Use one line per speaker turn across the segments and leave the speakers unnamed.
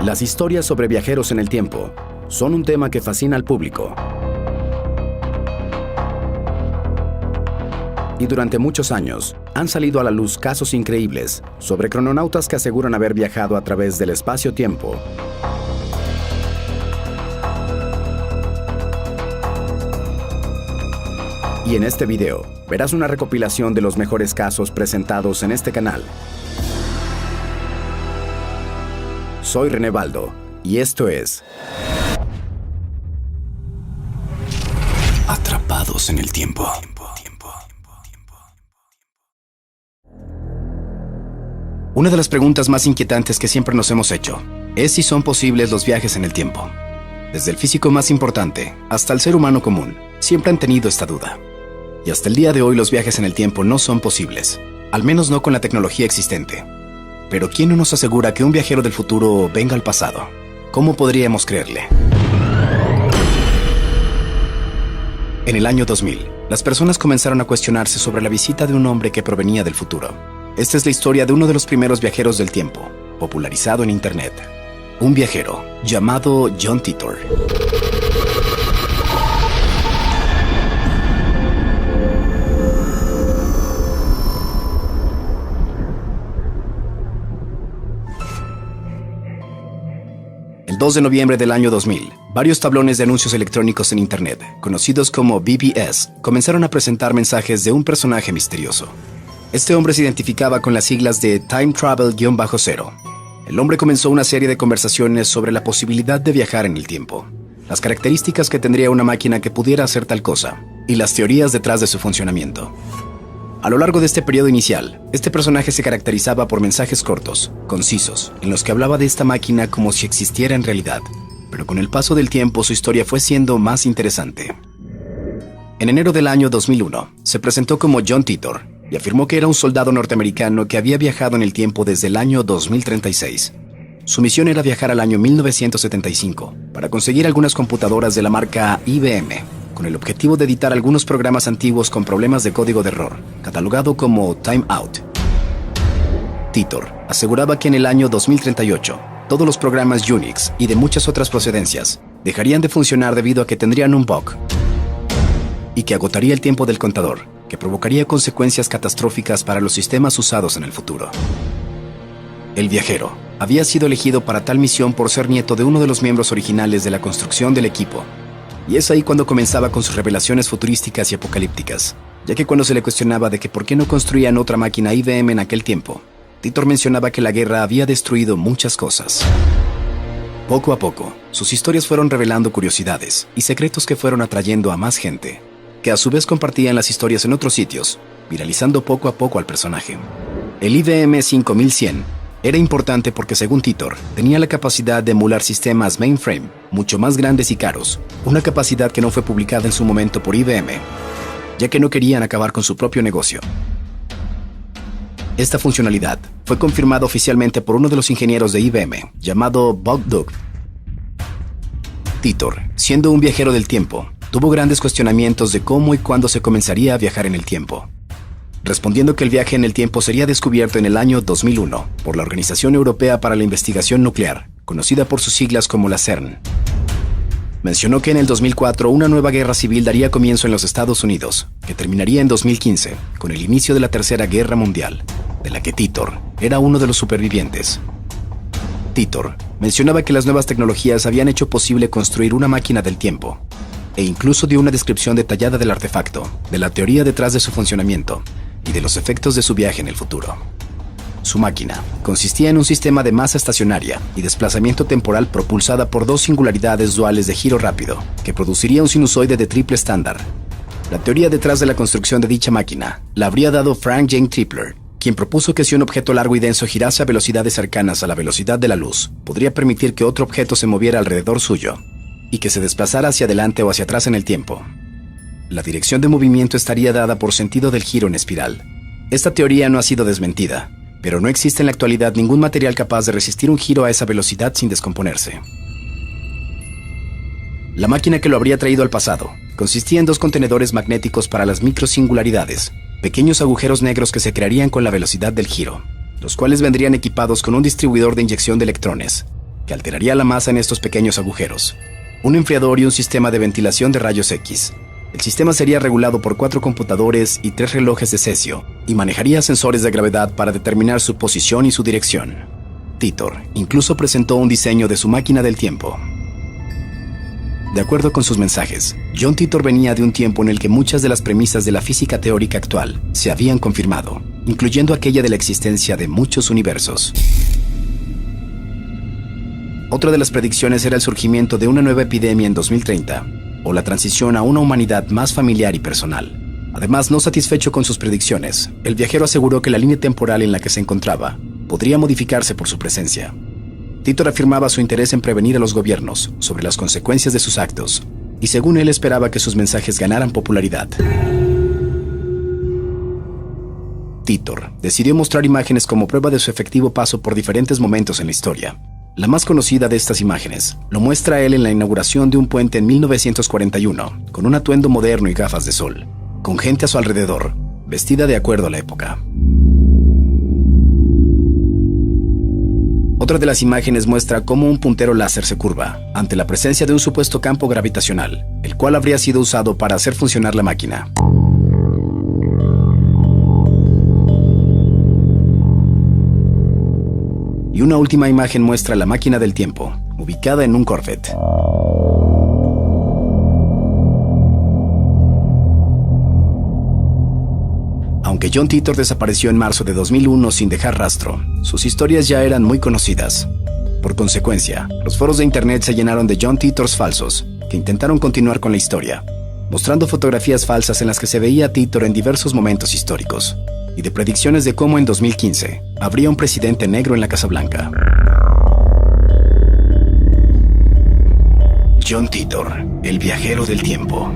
Las historias sobre viajeros en el tiempo son un tema que fascina al público. Y durante muchos años han salido a la luz casos increíbles sobre crononautas que aseguran haber viajado a través del espacio-tiempo. Y en este video verás una recopilación de los mejores casos presentados en este canal. Soy René Baldo y esto es Atrapados en el Tiempo. Una de las preguntas más inquietantes que siempre nos hemos hecho es si son posibles los viajes en el tiempo. Desde el físico más importante hasta el ser humano común, siempre han tenido esta duda. Y hasta el día de hoy los viajes en el tiempo no son posibles, al menos no con la tecnología existente. Pero ¿quién no nos asegura que un viajero del futuro venga al pasado? ¿Cómo podríamos creerle? En el año 2000, las personas comenzaron a cuestionarse sobre la visita de un hombre que provenía del futuro. Esta es la historia de uno de los primeros viajeros del tiempo, popularizado en Internet. Un viajero llamado John Titor. El 2 de noviembre del año 2000, varios tablones de anuncios electrónicos en Internet, conocidos como BBS, comenzaron a presentar mensajes de un personaje misterioso. Este hombre se identificaba con las siglas de Time Travel-0. El hombre comenzó una serie de conversaciones sobre la posibilidad de viajar en el tiempo, las características que tendría una máquina que pudiera hacer tal cosa, y las teorías detrás de su funcionamiento. A lo largo de este periodo inicial, este personaje se caracterizaba por mensajes cortos, concisos, en los que hablaba de esta máquina como si existiera en realidad, pero con el paso del tiempo su historia fue siendo más interesante. En enero del año 2001, se presentó como John Titor y afirmó que era un soldado norteamericano que había viajado en el tiempo desde el año 2036. Su misión era viajar al año 1975 para conseguir algunas computadoras de la marca IBM, con el objetivo de editar algunos programas antiguos con problemas de código de error, catalogado como Time Out. Titor aseguraba que en el año 2038, todos los programas Unix y de muchas otras procedencias dejarían de funcionar debido a que tendrían un bug, y que agotaría el tiempo del contador, que provocaría consecuencias catastróficas para los sistemas usados en el futuro. El viajero había sido elegido para tal misión por ser nieto de uno de los miembros originales de la construcción del equipo, y es ahí cuando comenzaba con sus revelaciones futurísticas y apocalípticas, ya que cuando se le cuestionaba de que por qué no construían otra máquina IBM en aquel tiempo, Titor mencionaba que la guerra había destruido muchas cosas. Poco a poco, sus historias fueron revelando curiosidades y secretos que fueron atrayendo a más gente, que a su vez compartían las historias en otros sitios, viralizando poco a poco al personaje. El IBM 5100 era importante porque, según Titor, tenía la capacidad de emular sistemas mainframe mucho más grandes y caros, una capacidad que no fue publicada en su momento por IBM, ya que no querían acabar con su propio negocio. Esta funcionalidad fue confirmada oficialmente por uno de los ingenieros de IBM, llamado Bob Duke. Titor, siendo un viajero del tiempo, tuvo grandes cuestionamientos de cómo y cuándo se comenzaría a viajar en el tiempo, respondiendo que el viaje en el tiempo sería descubierto en el año 2001 por la Organización Europea para la Investigación Nuclear, conocida por sus siglas como la CERN. Mencionó que en el 2004 una nueva guerra civil daría comienzo en los Estados Unidos, que terminaría en 2015 con el inicio de la Tercera Guerra Mundial, de la que Titor era uno de los supervivientes. Titor mencionaba que las nuevas tecnologías habían hecho posible construir una máquina del tiempo, e incluso dio una descripción detallada del artefacto, de la teoría detrás de su funcionamiento y de los efectos de su viaje en el futuro. Su máquina consistía en un sistema de masa estacionaria y desplazamiento temporal propulsada por dos singularidades duales de giro rápido, que produciría un sinusoide de triple estándar. La teoría detrás de la construcción de dicha máquina la habría dado Frank Jane Tripler, quien propuso que si un objeto largo y denso girase a velocidades cercanas a la velocidad de la luz, podría permitir que otro objeto se moviera alrededor suyo y que se desplazara hacia adelante o hacia atrás en el tiempo. La dirección de movimiento estaría dada por sentido del giro en espiral. Esta teoría no ha sido desmentida, pero no existe en la actualidad ningún material capaz de resistir un giro a esa velocidad sin descomponerse. La máquina que lo habría traído al pasado consistía en dos contenedores magnéticos para las microsingularidades, pequeños agujeros negros que se crearían con la velocidad del giro, los cuales vendrían equipados con un distribuidor de inyección de electrones, que alteraría la masa en estos pequeños agujeros, un enfriador y un sistema de ventilación de rayos X. El sistema sería regulado por 4 computadores y 3 relojes de cesio, y manejaría sensores de gravedad para determinar su posición y su dirección. Titor incluso presentó un diseño de su máquina del tiempo. De acuerdo con sus mensajes, John Titor venía de un tiempo en el que muchas de las premisas de la física teórica actual se habían confirmado, incluyendo aquella de la existencia de muchos universos. Otra de las predicciones era el surgimiento de una nueva epidemia en 2030, o la transición a una humanidad más familiar y personal. Además, no satisfecho con sus predicciones, el viajero aseguró que la línea temporal en la que se encontraba podría modificarse por su presencia. Titor afirmaba su interés en prevenir a los gobiernos sobre las consecuencias de sus actos, y según él esperaba que sus mensajes ganaran popularidad. Titor decidió mostrar imágenes como prueba de su efectivo paso por diferentes momentos en la historia. La más conocida de estas imágenes lo muestra a él en la inauguración de un puente en 1941, con un atuendo moderno y gafas de sol, con gente a su alrededor, vestida de acuerdo a la época. Otra de las imágenes muestra cómo un puntero láser se curva ante la presencia de un supuesto campo gravitacional, el cual habría sido usado para hacer funcionar la máquina. Y una última imagen muestra la máquina del tiempo, ubicada en un Corvette. Aunque John Titor desapareció en marzo de 2001 sin dejar rastro, sus historias ya eran muy conocidas. Por consecuencia, los foros de internet se llenaron de John Titors falsos, que intentaron continuar con la historia, mostrando fotografías falsas en las que se veía a Titor en diversos momentos históricos, y de predicciones de cómo en 2015 habría un presidente negro en la Casa Blanca. John Titor, el viajero del tiempo.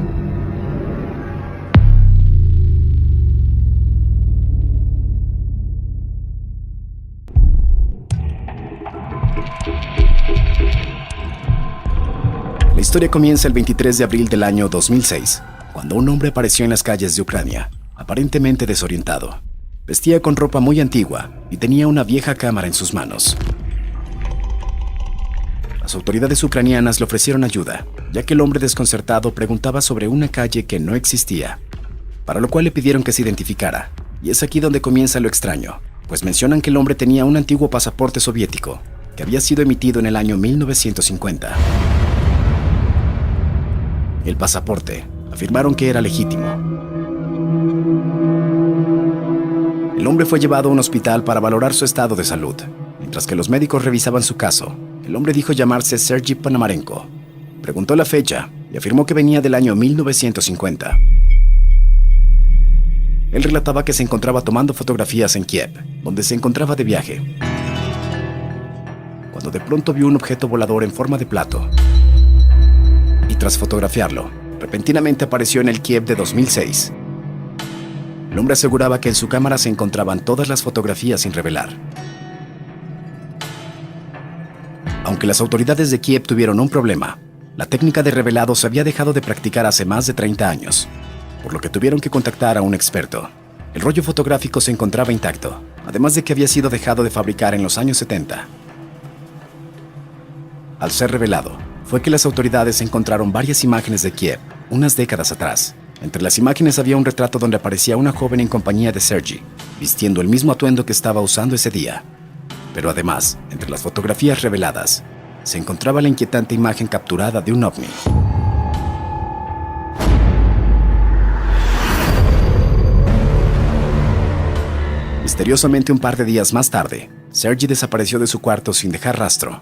La historia comienza el 23 de abril del año 2006, cuando un hombre apareció en las calles de Ucrania, aparentemente desorientado. Vestía con ropa muy antigua y tenía una vieja cámara en sus manos. Las autoridades ucranianas le ofrecieron ayuda, ya que el hombre desconcertado preguntaba sobre una calle que no existía, para lo cual le pidieron que se identificara. Y es aquí donde comienza lo extraño, pues mencionan que el hombre tenía un antiguo pasaporte soviético, que había sido emitido en el año 1950. El pasaporte afirmaron que era legítimo. El hombre fue llevado a un hospital para valorar su estado de salud. Mientras que los médicos revisaban su caso, el hombre dijo llamarse Sergei Ponomarenko. Preguntó la fecha y afirmó que venía del año 1950. Él relataba que se encontraba tomando fotografías en Kiev, donde se encontraba de viaje, cuando de pronto vio un objeto volador en forma de plato. Y tras fotografiarlo, repentinamente apareció en el Kiev de 2006. El hombre aseguraba que en su cámara se encontraban todas las fotografías sin revelar. Aunque las autoridades de Kiev tuvieron un problema, la técnica de revelado se había dejado de practicar hace más de 30 años, por lo que tuvieron que contactar a un experto. El rollo fotográfico se encontraba intacto, además de que había sido dejado de fabricar en los años 70. Al ser revelado, fue que las autoridades encontraron varias imágenes de Kiev, unas décadas atrás. Entre las imágenes había un retrato donde aparecía una joven en compañía de Sergei, vistiendo el mismo atuendo que estaba usando ese día. Pero además, entre las fotografías reveladas, se encontraba la inquietante imagen capturada de un ovni. Misteriosamente, un par de días más tarde, Sergei desapareció de su cuarto sin dejar rastro.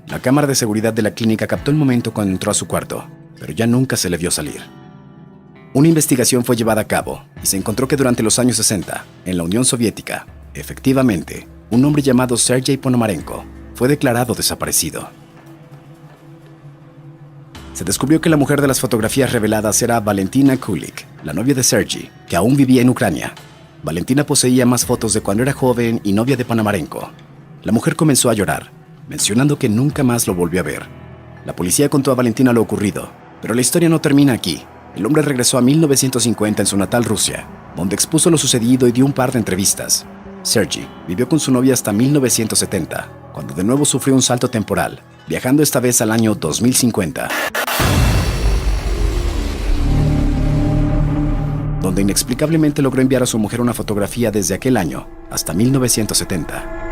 La cámara de seguridad de la clínica captó el momento cuando entró a su cuarto, pero ya nunca se le vio salir. Una investigación fue llevada a cabo y se encontró que durante los años 60, en la Unión Soviética, efectivamente, un hombre llamado Sergei Ponomarenko fue declarado desaparecido. Se descubrió que la mujer de las fotografías reveladas era Valentina Kulik, la novia de Sergei, que aún vivía en Ucrania. Valentina poseía más fotos de cuando era joven y novia de Ponomarenko. La mujer comenzó a llorar, mencionando que nunca más lo volvió a ver. La policía contó a Valentina lo ocurrido, pero la historia no termina aquí. El hombre regresó a 1950 en su natal Rusia, donde expuso lo sucedido y dio un par de entrevistas. Sergei vivió con su novia hasta 1970, cuando de nuevo sufrió un salto temporal, viajando esta vez al año 2050, donde inexplicablemente logró enviar a su mujer una fotografía desde aquel año hasta 1970.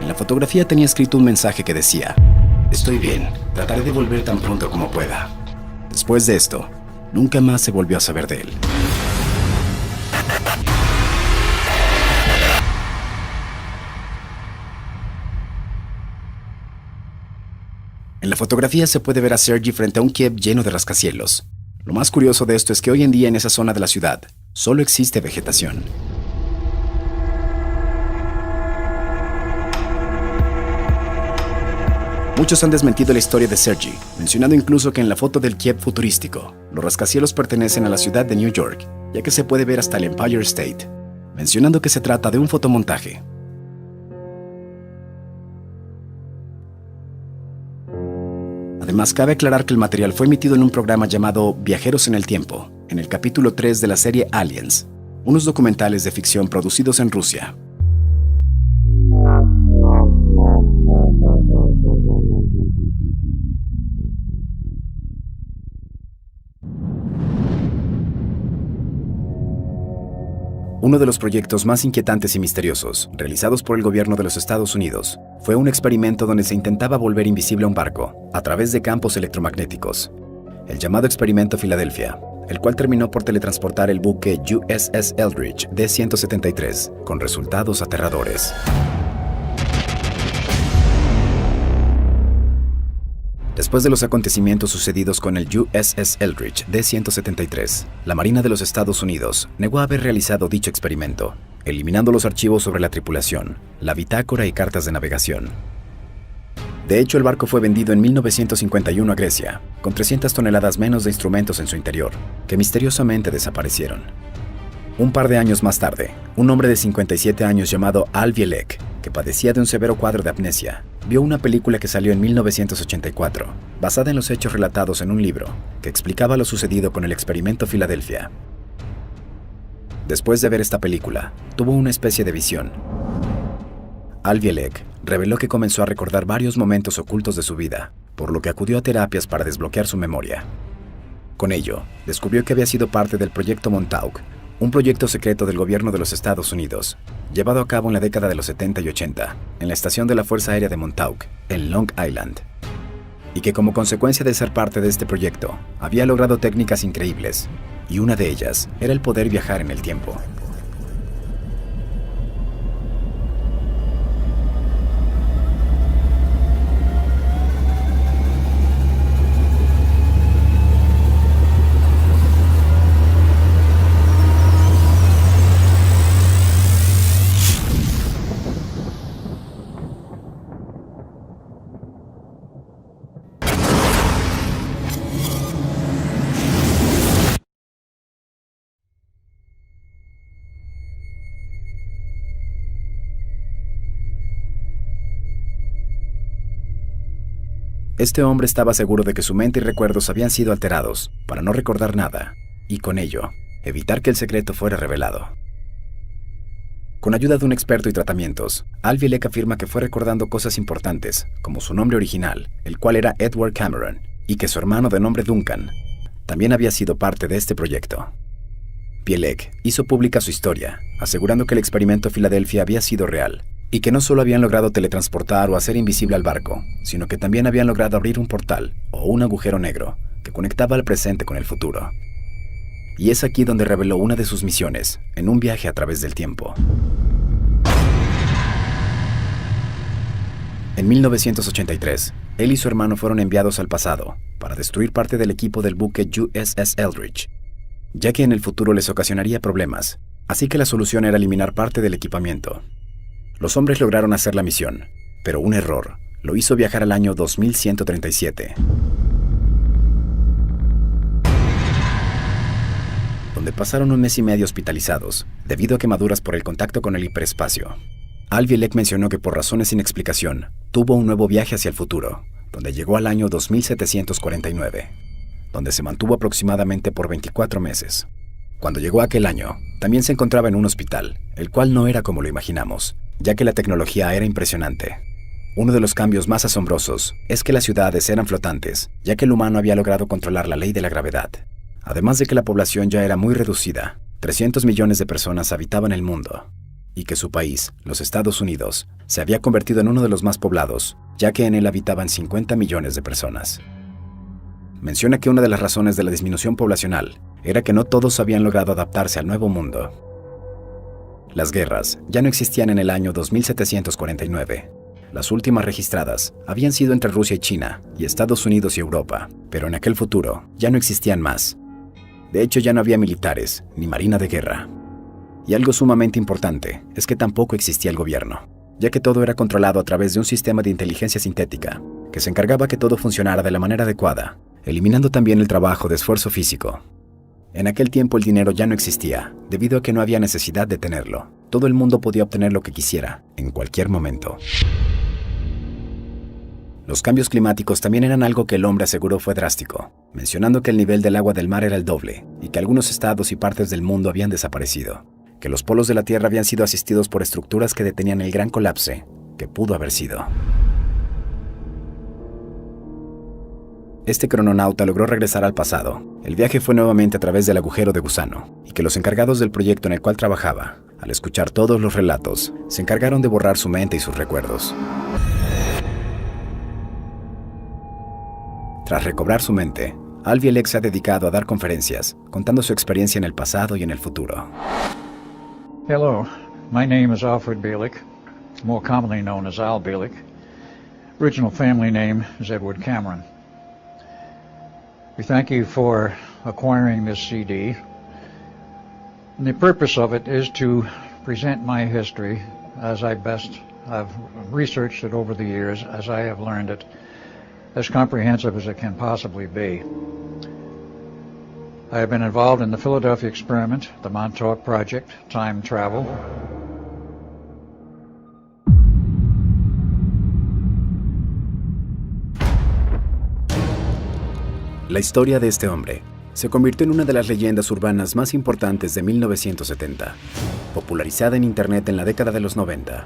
En la fotografía tenía escrito un mensaje que decía: "Estoy bien, trataré de volver tan pronto como pueda". Después de esto, nunca más se volvió a saber de él. En la fotografía se puede ver a Sergey frente a un Kiev lleno de rascacielos. Lo más curioso de esto es que hoy en día en esa zona de la ciudad solo existe vegetación. Muchos han desmentido la historia de Sergey, mencionando incluso que en la foto del Kiev futurístico, los rascacielos pertenecen a la ciudad de New York, ya que se puede ver hasta el Empire State, mencionando que se trata de un fotomontaje. Además, cabe aclarar que el material fue emitido en un programa llamado Viajeros en el Tiempo, en el capítulo 3 de la serie Aliens, unos documentales de ficción producidos en Rusia. Uno de los proyectos más inquietantes y misteriosos, realizados por el gobierno de los Estados Unidos, fue un experimento donde se intentaba volver invisible a un barco a través de campos electromagnéticos, el llamado Experimento Filadelfia, el cual terminó por teletransportar el buque USS Eldridge D-173, con resultados aterradores. Después de los acontecimientos sucedidos con el USS Eldridge D-173, la Marina de los Estados Unidos negó haber realizado dicho experimento, eliminando los archivos sobre la tripulación, la bitácora y cartas de navegación. De hecho, el barco fue vendido en 1951 a Grecia, con 300 toneladas menos de instrumentos en su interior, que misteriosamente desaparecieron. Un par de años más tarde, un hombre de 57 años llamado Al Bielek, que padecía de un severo cuadro de amnesia, vio una película que salió en 1984, basada en los hechos relatados en un libro, que explicaba lo sucedido con el Experimento Filadelfia. Después de ver esta película, tuvo una especie de visión. Al Bielek reveló que comenzó a recordar varios momentos ocultos de su vida, por lo que acudió a terapias para desbloquear su memoria. Con ello, descubrió que había sido parte del Proyecto Montauk, un proyecto secreto del gobierno de los Estados Unidos, llevado a cabo en la década de los 70 y 80, en la estación de la Fuerza Aérea de Montauk, en Long Island. Y que como consecuencia de ser parte de este proyecto, había logrado técnicas increíbles, y una de ellas era el poder viajar en el tiempo. Este hombre estaba seguro de que su mente y recuerdos habían sido alterados para no recordar nada, y con ello, evitar que el secreto fuera revelado. Con ayuda de un experto y tratamientos, Al Bielek afirma que fue recordando cosas importantes, como su nombre original, el cual era Edward Cameron, y que su hermano de nombre Duncan también había sido parte de este proyecto. Bielek hizo pública su historia, asegurando que el experimento Filadelfia había sido real, y que no solo habían logrado teletransportar o hacer invisible al barco, sino que también habían logrado abrir un portal o un agujero negro que conectaba al presente con el futuro. Y es aquí donde reveló una de sus misiones, en un viaje a través del tiempo. En 1983, él y su hermano fueron enviados al pasado para destruir parte del equipo del buque USS Eldridge, ya que en el futuro les ocasionaría problemas, así que la solución era eliminar parte del equipamiento. Los hombres lograron hacer la misión, pero un error lo hizo viajar al año 2137, donde pasaron un mes y medio hospitalizados debido a quemaduras por el contacto con el hiperespacio. Al Bielek mencionó que por razones sin explicación, tuvo un nuevo viaje hacia el futuro, donde llegó al año 2749, donde se mantuvo aproximadamente por 24 meses. Cuando llegó aquel año, también se encontraba en un hospital, el cual no era como lo imaginamos, ya que la tecnología era impresionante. Uno de los cambios más asombrosos es que las ciudades eran flotantes, ya que el humano había logrado controlar la ley de la gravedad. Además de que la población ya era muy reducida, 300 millones de personas habitaban el mundo, y que su país, los Estados Unidos, se había convertido en uno de los más poblados, ya que en él habitaban 50 millones de personas. Menciona que una de las razones de la disminución poblacional era que no todos habían logrado adaptarse al nuevo mundo. Las guerras ya no existían en el año 2749. Las últimas registradas habían sido entre Rusia y China, y Estados Unidos y Europa, pero en aquel futuro ya no existían más. De hecho, ya no había militares, ni marina de guerra. Y algo sumamente importante es que tampoco existía el gobierno, ya que todo era controlado a través de un sistema de inteligencia sintética, que se encargaba que todo funcionara de la manera adecuada, eliminando también el trabajo de esfuerzo físico. En aquel tiempo el dinero ya no existía, debido a que no había necesidad de tenerlo. Todo el mundo podía obtener lo que quisiera, en cualquier momento. Los cambios climáticos también eran algo que el hombre aseguró fue drástico, mencionando que el nivel del agua del mar era el doble, y que algunos estados y partes del mundo habían desaparecido, que los polos de la Tierra habían sido asistidos por estructuras que detenían el gran colapso que pudo haber sido. Este crononauta logró regresar al pasado. El viaje fue nuevamente a través del agujero de gusano, y que los encargados del proyecto en el cual trabajaba, al escuchar todos los relatos, se encargaron de borrar su mente y sus recuerdos. Tras recobrar su mente, Al Bielek se ha dedicado a dar conferencias, contando su experiencia en el pasado y en el futuro.
Hello, my name is Alfred Bielek, more commonly known as Al Bielek. Original family name is Edward Cameron. We thank you for acquiring this CD. And the purpose of it is to present my history as I best have researched it over the years, as I have learned it, as comprehensive as it can possibly be. I have been involved in the Philadelphia experiment, the Montauk Project, time travel.
La historia de este hombre se convirtió en una de las leyendas urbanas más importantes de 1970, popularizada en Internet en la década de los 90.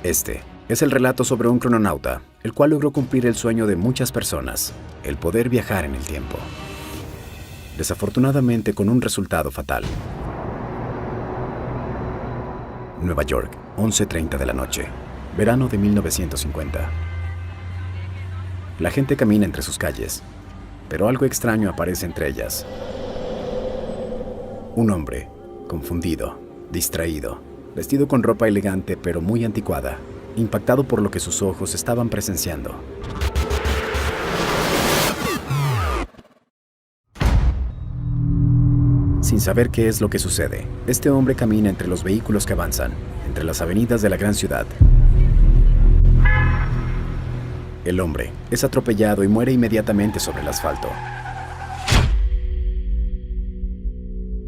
Este es el relato sobre un crononauta, el cual logró cumplir el sueño de muchas personas, el poder viajar en el tiempo. Desafortunadamente con un resultado fatal. Nueva York, 11:30 de la noche, verano de 1950. La gente camina entre sus calles, pero algo extraño aparece entre ellas. Un hombre, confundido, distraído, vestido con ropa elegante pero muy anticuada, impactado por lo que sus ojos estaban presenciando. Sin saber qué es lo que sucede, este hombre camina entre los vehículos que avanzan, entre las avenidas de la gran ciudad. El hombre es atropellado y muere inmediatamente sobre el asfalto.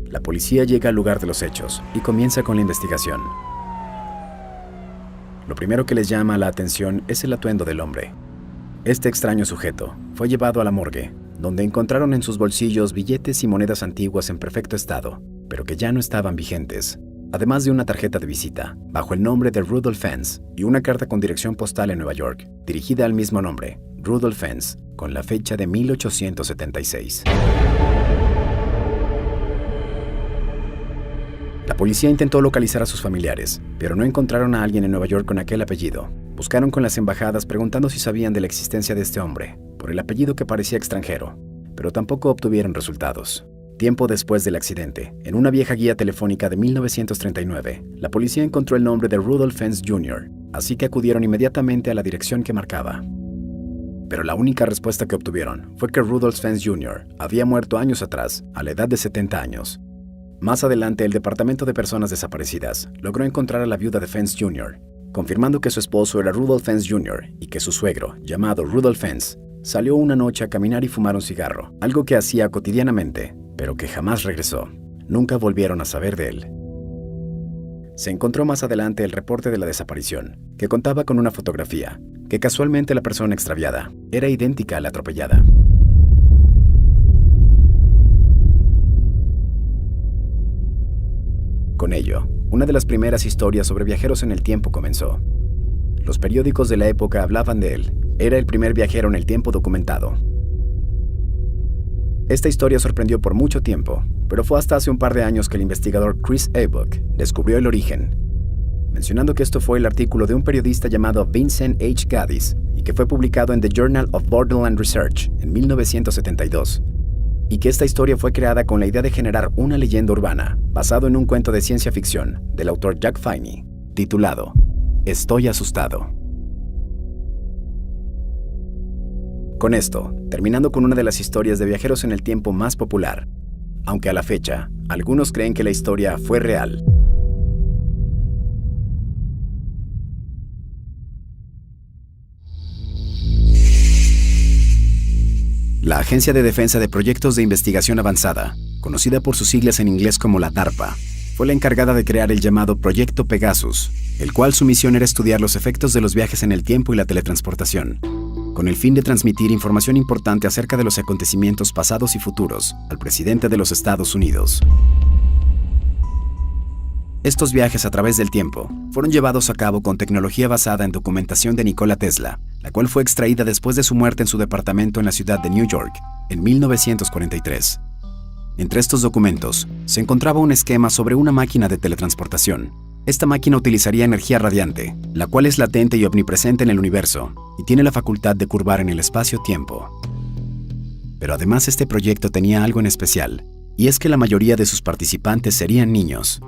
La policía llega al lugar de los hechos y comienza con la investigación. Lo primero que les llama la atención es el atuendo del hombre. Este extraño sujeto fue llevado a la morgue, donde encontraron en sus bolsillos billetes y monedas antiguas en perfecto estado, pero que ya no estaban vigentes, además de una tarjeta de visita, bajo el nombre de Rudolph Fentz, y una carta con dirección postal en Nueva York, dirigida al mismo nombre, Rudolph Fentz, con la fecha de 1876. La policía intentó localizar a sus familiares, pero no encontraron a alguien en Nueva York con aquel apellido. Buscaron con las embajadas preguntando si sabían de la existencia de este hombre, por el apellido que parecía extranjero, pero tampoco obtuvieron resultados. Tiempo después del accidente, en una vieja guía telefónica de 1939, la policía encontró el nombre de Rudolph Fentz Jr., así que acudieron inmediatamente a la dirección que marcaba. Pero la única respuesta que obtuvieron fue que Rudolph Fentz Jr. había muerto años atrás, a la edad de 70 años. Más adelante, el Departamento de Personas Desaparecidas logró encontrar a la viuda de Fentz Jr., confirmando que su esposo era Rudolph Fentz Jr. y que su suegro, llamado Rudolph Fentz, salió una noche a caminar y fumar un cigarro, algo que hacía cotidianamente, pero que jamás regresó. Nunca volvieron a saber de él. Se encontró más adelante el reporte de la desaparición, que contaba con una fotografía, que casualmente la persona extraviada era idéntica a la atropellada. Con ello, una de las primeras historias sobre viajeros en el tiempo comenzó. Los periódicos de la época hablaban de él. Era el primer viajero en el tiempo documentado. Esta historia sorprendió por mucho tiempo, pero fue hasta hace un par de años que el investigador Chris Abbock descubrió el origen, mencionando que esto fue el artículo de un periodista llamado Vincent H. Gaddis y que fue publicado en The Journal of Borderland Research en 1972, y que esta historia fue creada con la idea de generar una leyenda urbana basado en un cuento de ciencia ficción del autor Jack Finney, titulado Estoy asustado. Con esto, terminando con una de las historias de viajeros en el tiempo más popular, aunque a la fecha, algunos creen que la historia fue real. La Agencia de Defensa de Proyectos de Investigación Avanzada, conocida por sus siglas en inglés como la DARPA, fue la encargada de crear el llamado Proyecto Pegasus, el cual su misión era estudiar los efectos de los viajes en el tiempo y la teletransportación, con el fin de transmitir información importante acerca de los acontecimientos pasados y futuros al presidente de los Estados Unidos. Estos viajes a través del tiempo fueron llevados a cabo con tecnología basada en documentación de Nikola Tesla, la cual fue extraída después de su muerte en su departamento en la ciudad de New York, en 1943. Entre estos documentos se encontraba un esquema sobre una máquina de teletransportación. Esta máquina utilizaría energía radiante, la cual es latente y omnipresente en el universo, y tiene la facultad de curvar en el espacio-tiempo. Pero además este proyecto tenía algo en especial, y es que la mayoría de sus participantes serían niños.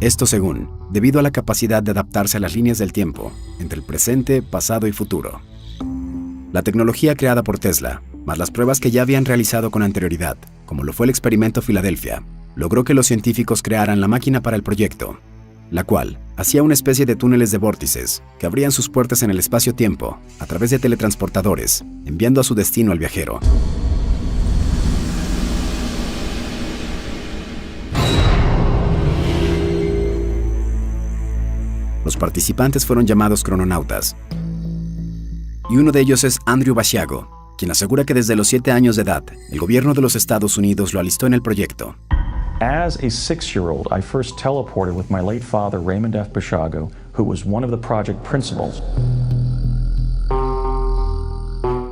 Esto según, debido a la capacidad de adaptarse a las líneas del tiempo, entre el presente, pasado y futuro. La tecnología creada por Tesla, más las pruebas que ya habían realizado con anterioridad, como lo fue el experimento Filadelfia, logró que los científicos crearan la máquina para el proyecto, la cual hacía una especie de túneles de vórtices que abrían sus puertas en el espacio-tiempo a través de teletransportadores, enviando a su destino al viajero. Los participantes fueron llamados crononautas, y uno de ellos es Andrew Basiago, quien asegura que desde los 7 años de edad, el gobierno de los Estados Unidos lo alistó en el proyecto.
As a 6-year-old, I first teleported with my late father, Raymond F. Basiago, who was one of the project principals.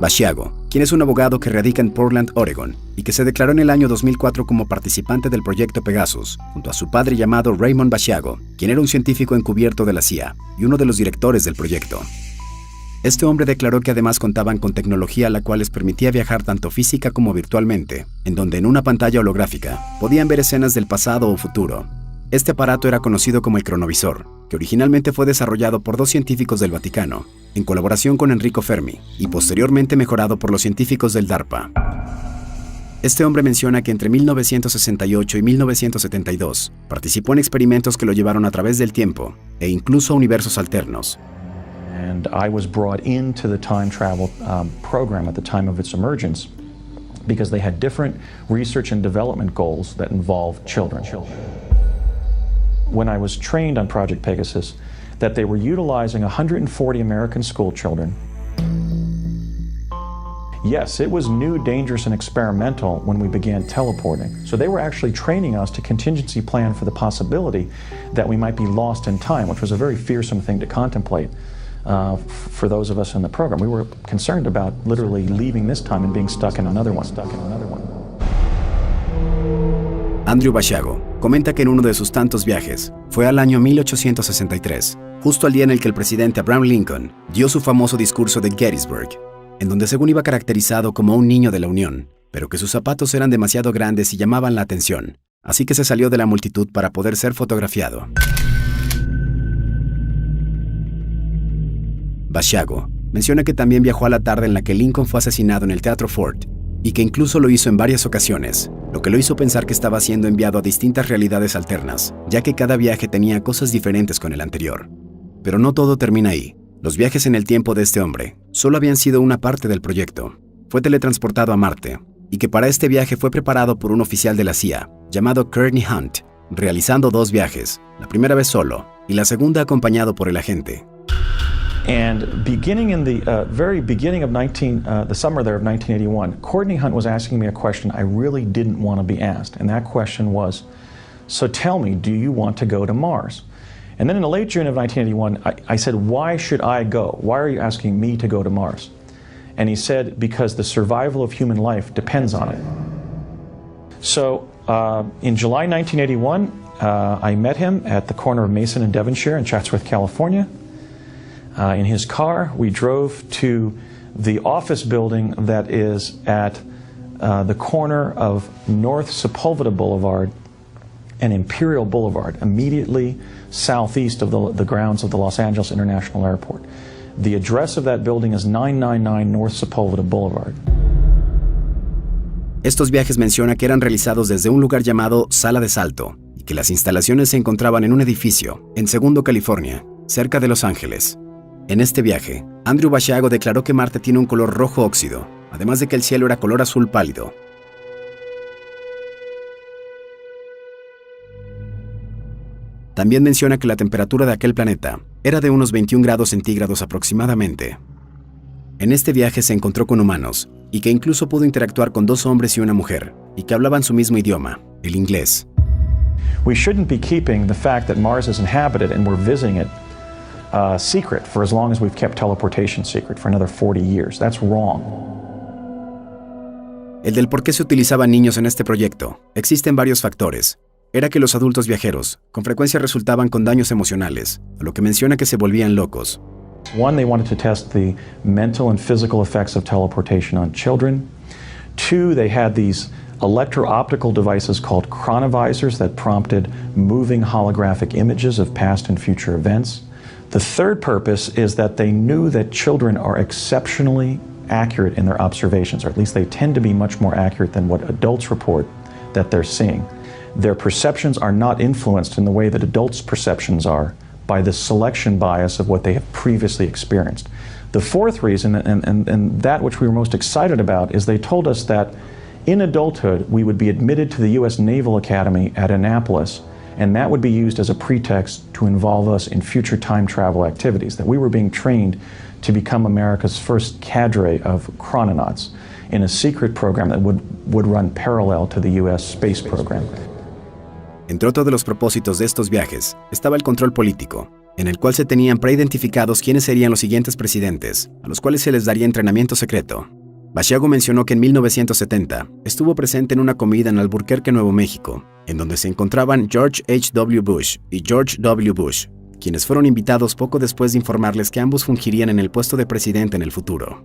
Basiago, quien es un abogado que radica en Portland, Oregon, y que se declaró en el año 2004 como participante del proyecto Pegasus, junto a su padre llamado Raymond Basiago, quien era un científico encubierto de la CIA y uno de los directores del proyecto. Este hombre declaró que además contaban con tecnología la cual les permitía viajar tanto física como virtualmente, en donde en una pantalla holográfica podían ver escenas del pasado o futuro. Este aparato era conocido como el cronovisor, que originalmente fue desarrollado por 2 científicos del Vaticano, en colaboración con Enrico Fermi, y posteriormente mejorado por los científicos del DARPA. Este hombre menciona que entre 1968 y 1972 participó en experimentos que lo llevaron a través del tiempo e incluso a universos alternos.
And I was brought into the time travel program at the time of its emergence because they had different research and development goals that involved children. When I was trained on Project Pegasus, that they were utilizing 140 American school children. Yes, it was new, dangerous, and experimental when we began teleporting. So they were actually training us to contingency plan for the possibility that we might be lost in time, which was a very fearsome thing to contemplate. For those of us in the program, we were concerned about literally leaving this time and being stuck in another one.
Andrew Basiago comenta que en uno de sus tantos viajes fue al año 1863, justo al día en el que el presidente Abraham Lincoln dio su famoso discurso de Gettysburg, en donde según iba caracterizado como un niño de la Unión, pero que sus zapatos eran demasiado grandes y llamaban la atención, así que se salió de la multitud para poder ser fotografiado. Basiago menciona que también viajó a la tarde en la que Lincoln fue asesinado en el Teatro Ford, y que incluso lo hizo en varias ocasiones, lo que lo hizo pensar que estaba siendo enviado a distintas realidades alternas, ya que cada viaje tenía cosas diferentes con el anterior. Pero no todo termina ahí. Los viajes en el tiempo de este hombre solo habían sido una parte del proyecto. Fue teletransportado a Marte, y que para este viaje fue preparado por un oficial de la CIA, llamado Courtney Hunt, realizando 2 viajes, la primera vez solo, y la segunda acompañado por el agente.
And beginning in the very beginning of the summer there of 1981, Courtney Hunt was asking me a question I really didn't want to be asked. And that question was, So tell me, do you want to go to Mars? And then in the late June of 1981, I said, why should I go? Why are you asking me to go to Mars? And he said, because the survival of human life depends on it. So in July 1981, I met him at the corner of Mason and Devonshire in Chatsworth, California. In his car, we drove to the office building that is at the corner of North Sepulveda Boulevard and Imperial Boulevard, immediately southeast of the grounds of the Los Angeles International Airport. The address of that building is 999 North Sepulveda Boulevard.
Estos viajes menciona que eran realizados desde un lugar llamado Sala de Salto y que las instalaciones se encontraban en un edificio en Segundo, California, cerca de Los Ángeles. En este viaje, Andrew Basiago declaró que Marte tiene un color rojo óxido, además de que el cielo era color azul pálido. También menciona que la temperatura de aquel planeta era de unos 21 grados centígrados aproximadamente. En este viaje se encontró con humanos y que incluso pudo interactuar con 2 hombres y una mujer y que hablaban su mismo idioma, el inglés.
We shouldn't be keeping the fact that Mars is inhabited and we're visiting it secret for as long as we've kept teleportation secret for another 40 years. That's wrong.
El del por qué se utilizaban niños en este proyecto, existen varios factores. Era que los adultos viajeros con frecuencia resultaban con daños emocionales, a lo que menciona que se volvían locos.
One, they wanted to test the mental and physical effects of teleportation on children. 2, they had these electro-optical devices called chronovisors that prompted moving holographic images of past and future events. The third purpose is that they knew that children are exceptionally accurate in their observations, or at least they tend to be much more accurate than what adults report that they're seeing. Their perceptions are not influenced in the way that adults' perceptions are by the selection bias of what they have previously experienced. The fourth reason, and that which we were most excited about, is they told us that in adulthood we would be admitted to the U.S. Naval Academy at Annapolis, and that would be used as a pretext to involve us in future time travel activities, that we were being trained to become America's first cadre of chrononauts in a secret program that would run parallel to the U.S. space program.
Entre otros de los propósitos de estos viajes estaba el control político, en el cual se tenían preidentificados quiénes serían los siguientes presidentes, a los cuales se les daría entrenamiento secreto. Basiago mencionó que en 1970 estuvo presente en una comida en Albuquerque, Nuevo México, en donde se encontraban George H.W. Bush y George W. Bush, quienes fueron invitados poco después de informarles que ambos fungirían en el puesto de presidente en el futuro.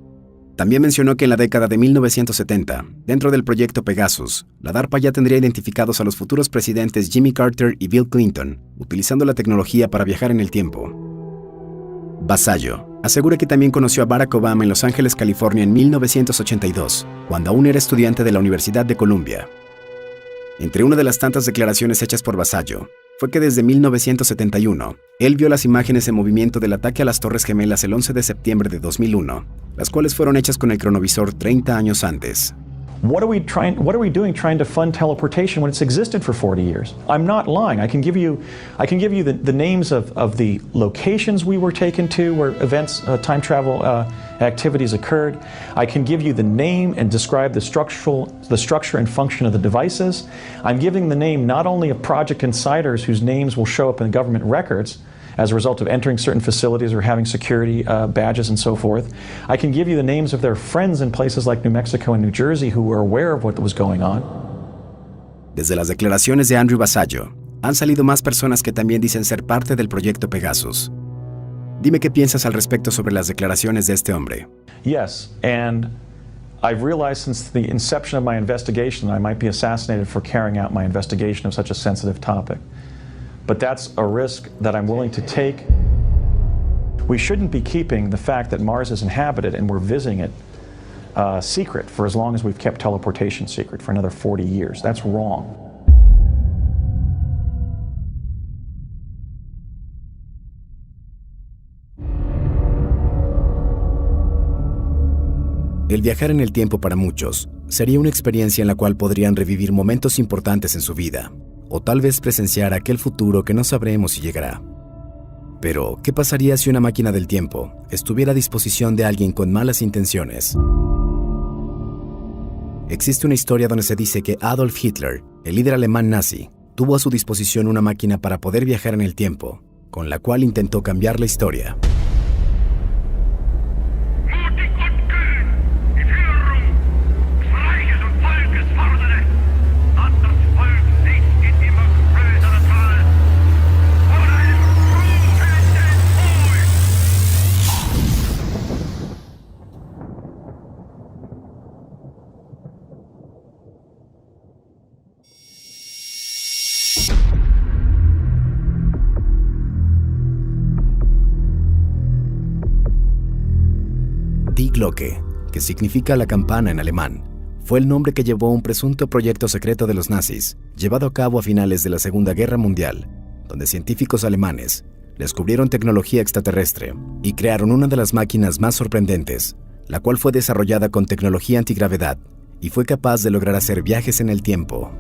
También mencionó que en la década de 1970, dentro del proyecto Pegasus, la DARPA ya tendría identificados a los futuros presidentes Jimmy Carter y Bill Clinton, utilizando la tecnología para viajar en el tiempo. Basayo asegura que también conoció a Barack Obama en Los Ángeles, California en 1982, cuando aún era estudiante de la Universidad de Columbia. Entre una de las tantas declaraciones hechas por Basayo, fue que desde 1971, él vio las imágenes en movimiento del ataque a las Torres Gemelas el 11 de septiembre de 2001, las cuales fueron hechas con el cronovisor 30 años antes.
What are we doing trying to fund teleportation when it's existed for 40 years? I'm not lying. I can give you the names of the locations we were taken to where events, time travel activities occurred. I can give you the name and describe the structure and function of the devices. I'm giving the name not only of project insiders whose names will show up in government records as a result of entering certain facilities or having security badges and so forth. I can give you the names of their friends in places like New Mexico and New Jersey who were aware of what was going on.
Desde las declaraciones de Andrew Basayo, han salido más personas que también dicen ser parte del proyecto Pegasus. Dime qué piensas al respecto sobre las declaraciones de este hombre.
Yes, and I've realized since the inception of my investigation that I might be assassinated for carrying out my investigation of such a sensitive topic. But that's a risk that I'm willing to take. We shouldn't be keeping the fact that Mars is inhabited and we're visiting it secret for as long as we've kept teleportation secret for another 40 years. That's wrong.
El viajar en el tiempo para muchos sería una experiencia en la cual podrían revivir momentos importantes en su vida, o tal vez presenciar aquel futuro que no sabremos si llegará. Pero, ¿qué pasaría si una máquina del tiempo estuviera a disposición de alguien con malas intenciones? Existe una historia donde se dice que Adolf Hitler, el líder alemán nazi, tuvo a su disposición una máquina para poder viajar en el tiempo, con la cual intentó cambiar la historia. Die Glocke, que significa la campana en alemán, fue el nombre que llevó un presunto proyecto secreto de los nazis, llevado a cabo a finales de la Segunda Guerra Mundial, donde científicos alemanes descubrieron tecnología extraterrestre y crearon una de las máquinas más sorprendentes, la cual fue desarrollada con tecnología antigravedad y fue capaz de lograr hacer viajes en el tiempo.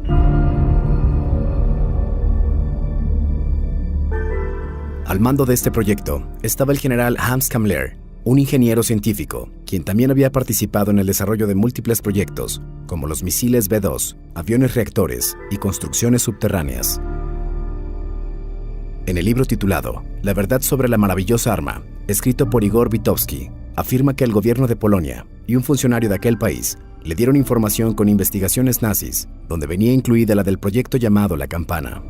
Al mando de este proyecto estaba el general Hans Kammler, un ingeniero científico, quien también había participado en el desarrollo de múltiples proyectos, como los misiles B-2, aviones reactores y construcciones subterráneas. En el libro titulado La verdad sobre la maravillosa arma, escrito por Igor Witkowski, afirma que el gobierno de Polonia y un funcionario de aquel país le dieron información con investigaciones nazis, donde venía incluida la del proyecto llamado La Campana.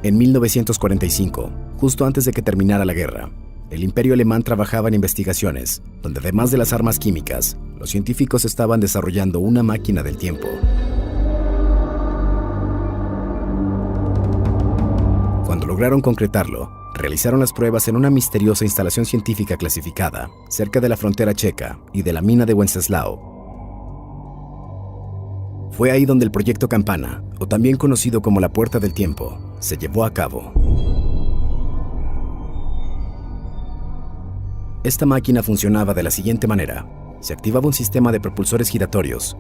En 1945, justo antes de que terminara la guerra, el Imperio Alemán trabajaba en investigaciones, donde además de las armas químicas, los científicos estaban desarrollando una máquina del tiempo. Cuando lograron concretarlo, realizaron las pruebas en una misteriosa instalación científica clasificada, cerca de la frontera checa y de la mina de Wenceslao. Fue ahí donde el proyecto Campana, o también conocido como la Puerta del Tiempo, se llevó a cabo. Esta máquina funcionaba de la siguiente manera. Se activaba un sistema de propulsores giratorios,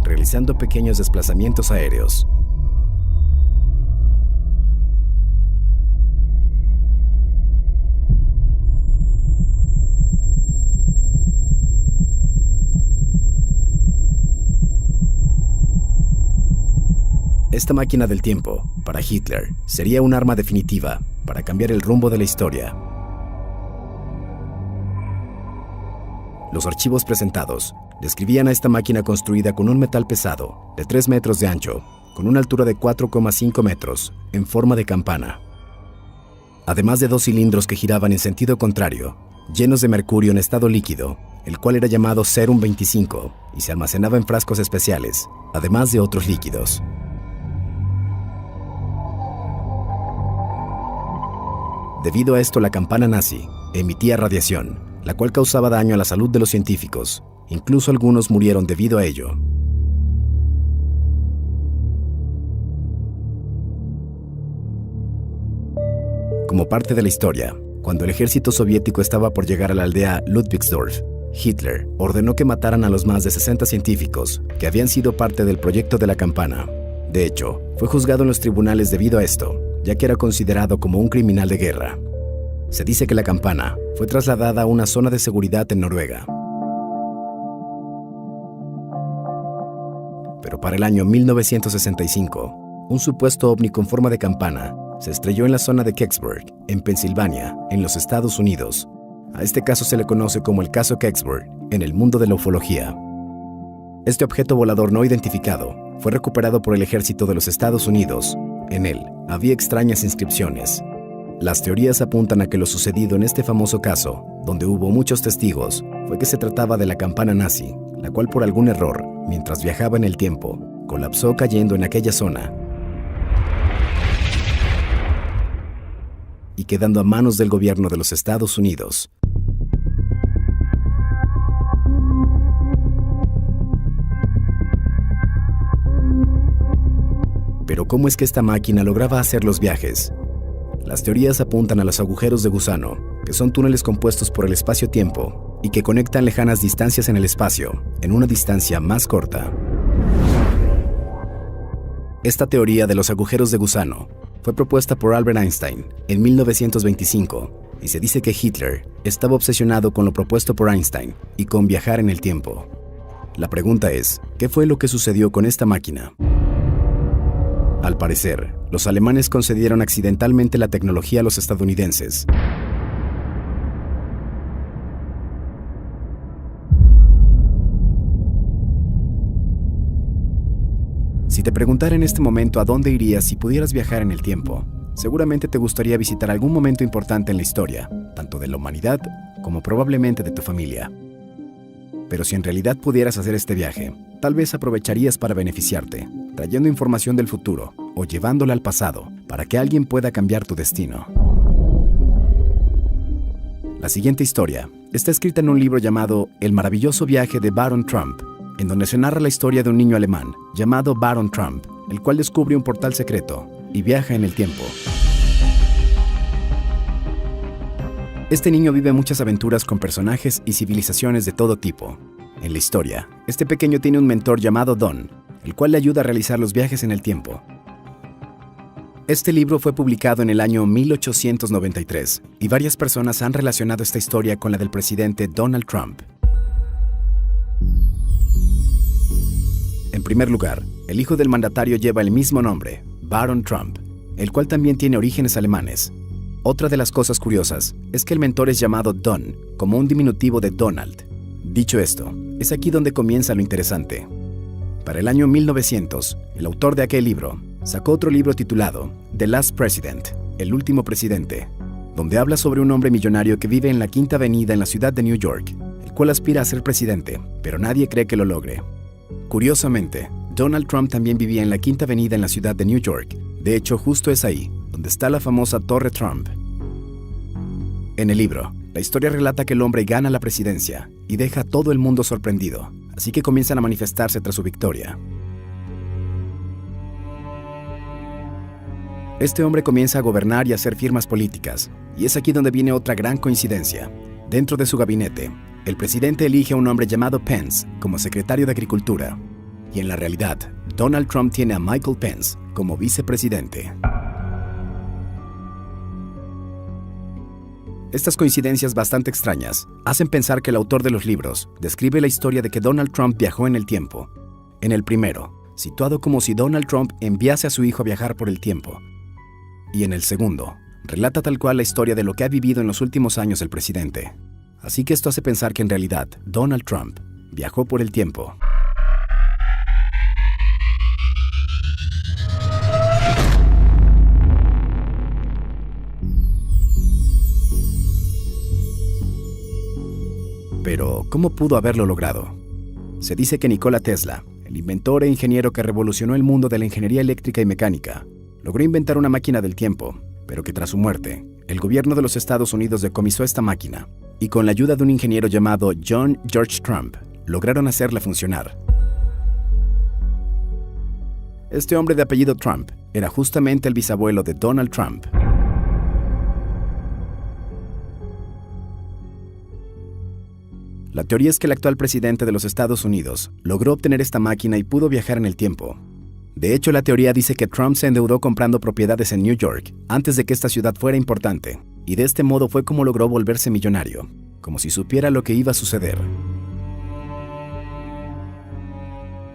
realizando pequeños desplazamientos aéreos. Esta máquina del tiempo, para Hitler, sería un arma definitiva para cambiar el rumbo de la historia. Los archivos presentados describían a esta máquina construida con un metal pesado de 3 metros de ancho, con una altura de 4,5 metros, en forma de campana. Además de 2 cilindros que giraban en sentido contrario, llenos de mercurio en estado líquido, el cual era llamado Serum 25 y se almacenaba en frascos especiales, además de otros líquidos. Debido a esto, la campana nazi emitía radiación, la cual causaba daño a la salud de los científicos. Incluso algunos murieron debido a ello. Como parte de la historia, cuando el ejército soviético estaba por llegar a la aldea Ludwigsdorf, Hitler ordenó que mataran a los más de 60 científicos que habían sido parte del proyecto de la campana. De hecho, fue juzgado en los tribunales debido a esto, ya que era considerado como un criminal de guerra. Se dice que la campana fue trasladada a una zona de seguridad en Noruega. Pero para el año 1965, un supuesto ovni con forma de campana se estrelló en la zona de Kecksburg, en Pensilvania, en los Estados Unidos. A este caso se le conoce como el caso Kecksburg en el mundo de la ufología. Este objeto volador no identificado fue recuperado por el ejército de los Estados Unidos. En él había extrañas inscripciones. Las teorías apuntan a que lo sucedido en este famoso caso, donde hubo muchos testigos, fue que se trataba de la campana nazi, la cual por algún error, mientras viajaba en el tiempo, colapsó cayendo en aquella zona y quedando a manos del gobierno de los Estados Unidos. Pero ¿cómo es que esta máquina lograba hacer los viajes? Las teorías apuntan a los agujeros de gusano, que son túneles compuestos por el espacio-tiempo y que conectan lejanas distancias en el espacio, en una distancia más corta. Esta teoría de los agujeros de gusano fue propuesta por Albert Einstein en 1925 y se dice que Hitler estaba obsesionado con lo propuesto por Einstein y con viajar en el tiempo. La pregunta es, ¿qué fue lo que sucedió con esta máquina? Al parecer, los alemanes concedieron accidentalmente la tecnología a los estadounidenses. Si te preguntara en este momento a dónde irías si pudieras viajar en el tiempo, seguramente te gustaría visitar algún momento importante en la historia, tanto de la humanidad como probablemente de tu familia. Pero si en realidad pudieras hacer este viaje, tal vez aprovecharías para beneficiarte, trayendo información del futuro o llevándola al pasado para que alguien pueda cambiar tu destino. La siguiente historia está escrita en un libro llamado El maravilloso viaje de Baron Trump, en donde se narra la historia de un niño alemán llamado Baron Trump, el cual descubre un portal secreto y viaja en el tiempo. Este niño vive muchas aventuras con personajes y civilizaciones de todo tipo. En la historia, este pequeño tiene un mentor llamado Don, el cual le ayuda a realizar los viajes en el tiempo. Este libro fue publicado en el año 1893 y varias personas han relacionado esta historia con la del presidente Donald Trump. En primer lugar, el hijo del mandatario lleva el mismo nombre, Baron Trump, el cual también tiene orígenes alemanes. Otra de las cosas curiosas es que el mentor es llamado Don, como un diminutivo de Donald. Dicho esto, es aquí donde comienza lo interesante. Para el año 1900, el autor de aquel libro sacó otro libro titulado The Last President, El último presidente, donde habla sobre un hombre millonario que vive en la Quinta Avenida en la ciudad de New York, el cual aspira a ser presidente, pero nadie cree que lo logre. Curiosamente, Donald Trump también vivía en la Quinta Avenida en la ciudad de New York. De hecho, justo es ahí, donde está la famosa Torre Trump. En el libro, la historia relata que el hombre gana la presidencia y deja a todo el mundo sorprendido, así que comienzan a manifestarse tras su victoria. Este hombre comienza a gobernar y a hacer firmas políticas, y es aquí donde viene otra gran coincidencia. Dentro de su gabinete, el presidente elige a un hombre llamado Pence como secretario de Agricultura, y en la realidad, Donald Trump tiene a Michael Pence como vicepresidente. Estas coincidencias bastante extrañas hacen pensar que el autor de los libros describe la historia de que Donald Trump viajó en el tiempo. En el primero, situado como si Donald Trump enviase a su hijo a viajar por el tiempo. Y en el segundo, relata tal cual la historia de lo que ha vivido en los últimos años el presidente. Así que esto hace pensar que en realidad Donald Trump viajó por el tiempo. Pero, ¿cómo pudo haberlo logrado? Se dice que Nikola Tesla, el inventor e ingeniero que revolucionó el mundo de la ingeniería eléctrica y mecánica, logró inventar una máquina del tiempo, pero que tras su muerte, el gobierno de los Estados Unidos decomisó esta máquina, y con la ayuda de un ingeniero llamado John George Trump, lograron hacerla funcionar. Este hombre de apellido Trump era justamente el bisabuelo de Donald Trump. La teoría es que el actual presidente de los Estados Unidos logró obtener esta máquina y pudo viajar en el tiempo. De hecho, la teoría dice que Trump se endeudó comprando propiedades en New York antes de que esta ciudad fuera importante, y de este modo fue como logró volverse millonario, como si supiera lo que iba a suceder.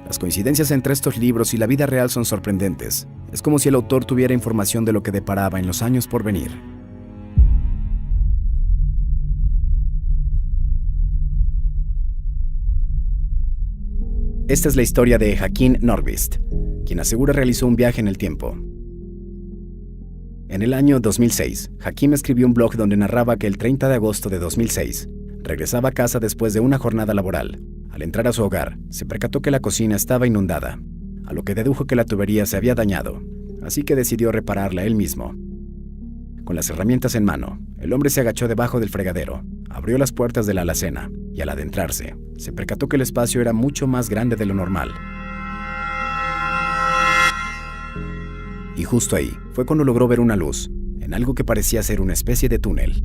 Las coincidencias entre estos libros y la vida real son sorprendentes. Es como si el autor tuviera información de lo que deparaba en los años por venir. Esta es la historia de Hakim Nordqvist, quien asegura realizó un viaje en el tiempo. En el año 2006, Hakim escribió un blog donde narraba que el 30 de agosto de 2006 regresaba a casa después de una jornada laboral. Al entrar a su hogar, se percató que la cocina estaba inundada, a lo que dedujo que la tubería se había dañado, así que decidió repararla él mismo. Con las herramientas en mano, el hombre se agachó debajo del fregadero, abrió las puertas de la alacena y al adentrarse, se percató que el espacio era mucho más grande de lo normal. Y justo ahí fue cuando logró ver una luz, en algo que parecía ser una especie de túnel.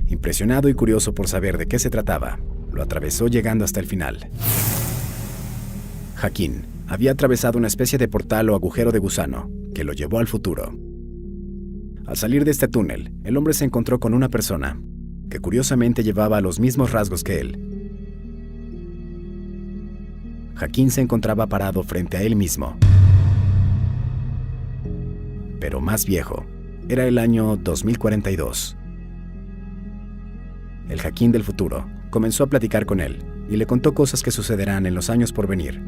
Impresionado y curioso por saber de qué se trataba, lo atravesó llegando hasta el final. Hakim había atravesado una especie de portal o agujero de gusano que lo llevó al futuro. Al salir de este túnel, el hombre se encontró con una persona que curiosamente llevaba los mismos rasgos que él. Hakim se encontraba parado frente a él mismo. Pero más viejo. Era el año 2042. El Hakim del futuro comenzó a platicar con él y le contó cosas que sucederán en los años por venir,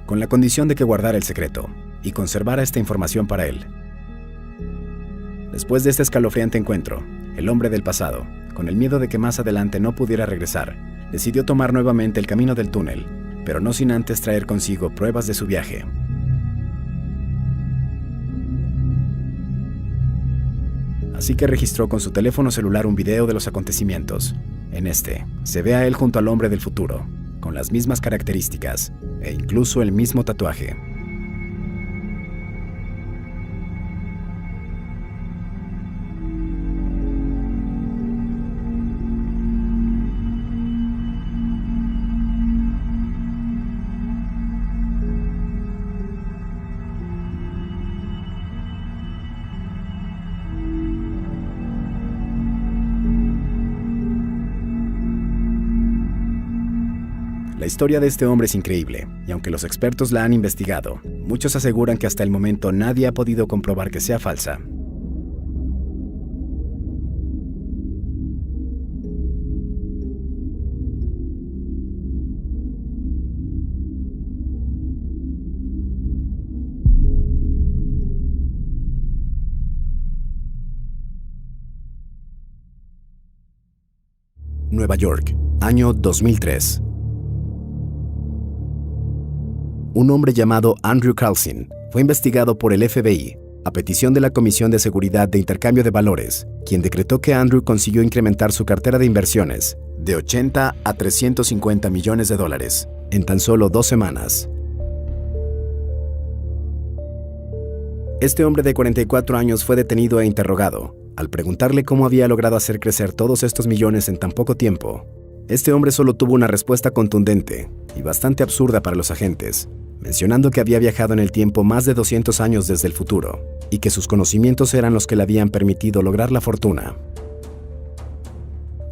con la condición de que guardara el secreto y conservara esta información para él. Después de este escalofriante encuentro, el hombre del pasado, con el miedo de que más adelante no pudiera regresar, decidió tomar nuevamente el camino del túnel, pero no sin antes traer consigo pruebas de su viaje. Así que registró con su teléfono celular un video de los acontecimientos. En este, se ve a él junto al hombre del futuro, con las mismas características e incluso el mismo tatuaje. La historia de este hombre es increíble, y aunque los expertos la han investigado, muchos aseguran que hasta el momento nadie ha podido comprobar que sea falsa. Nueva York, año 2003. Un hombre llamado Andrew Carlson fue investigado por el FBI a petición de la Comisión de Seguridad de Intercambio de Valores, quien decretó que Andrew consiguió incrementar su cartera de inversiones de 80 a 350 millones de dólares en tan solo 2 semanas. Este hombre de 44 años fue detenido e interrogado. Al preguntarle cómo había logrado hacer crecer todos estos millones en tan poco tiempo, este hombre solo tuvo una respuesta contundente y bastante absurda para los agentes, mencionando que había viajado en el tiempo más de 200 años desde el futuro y que sus conocimientos eran los que le habían permitido lograr la fortuna.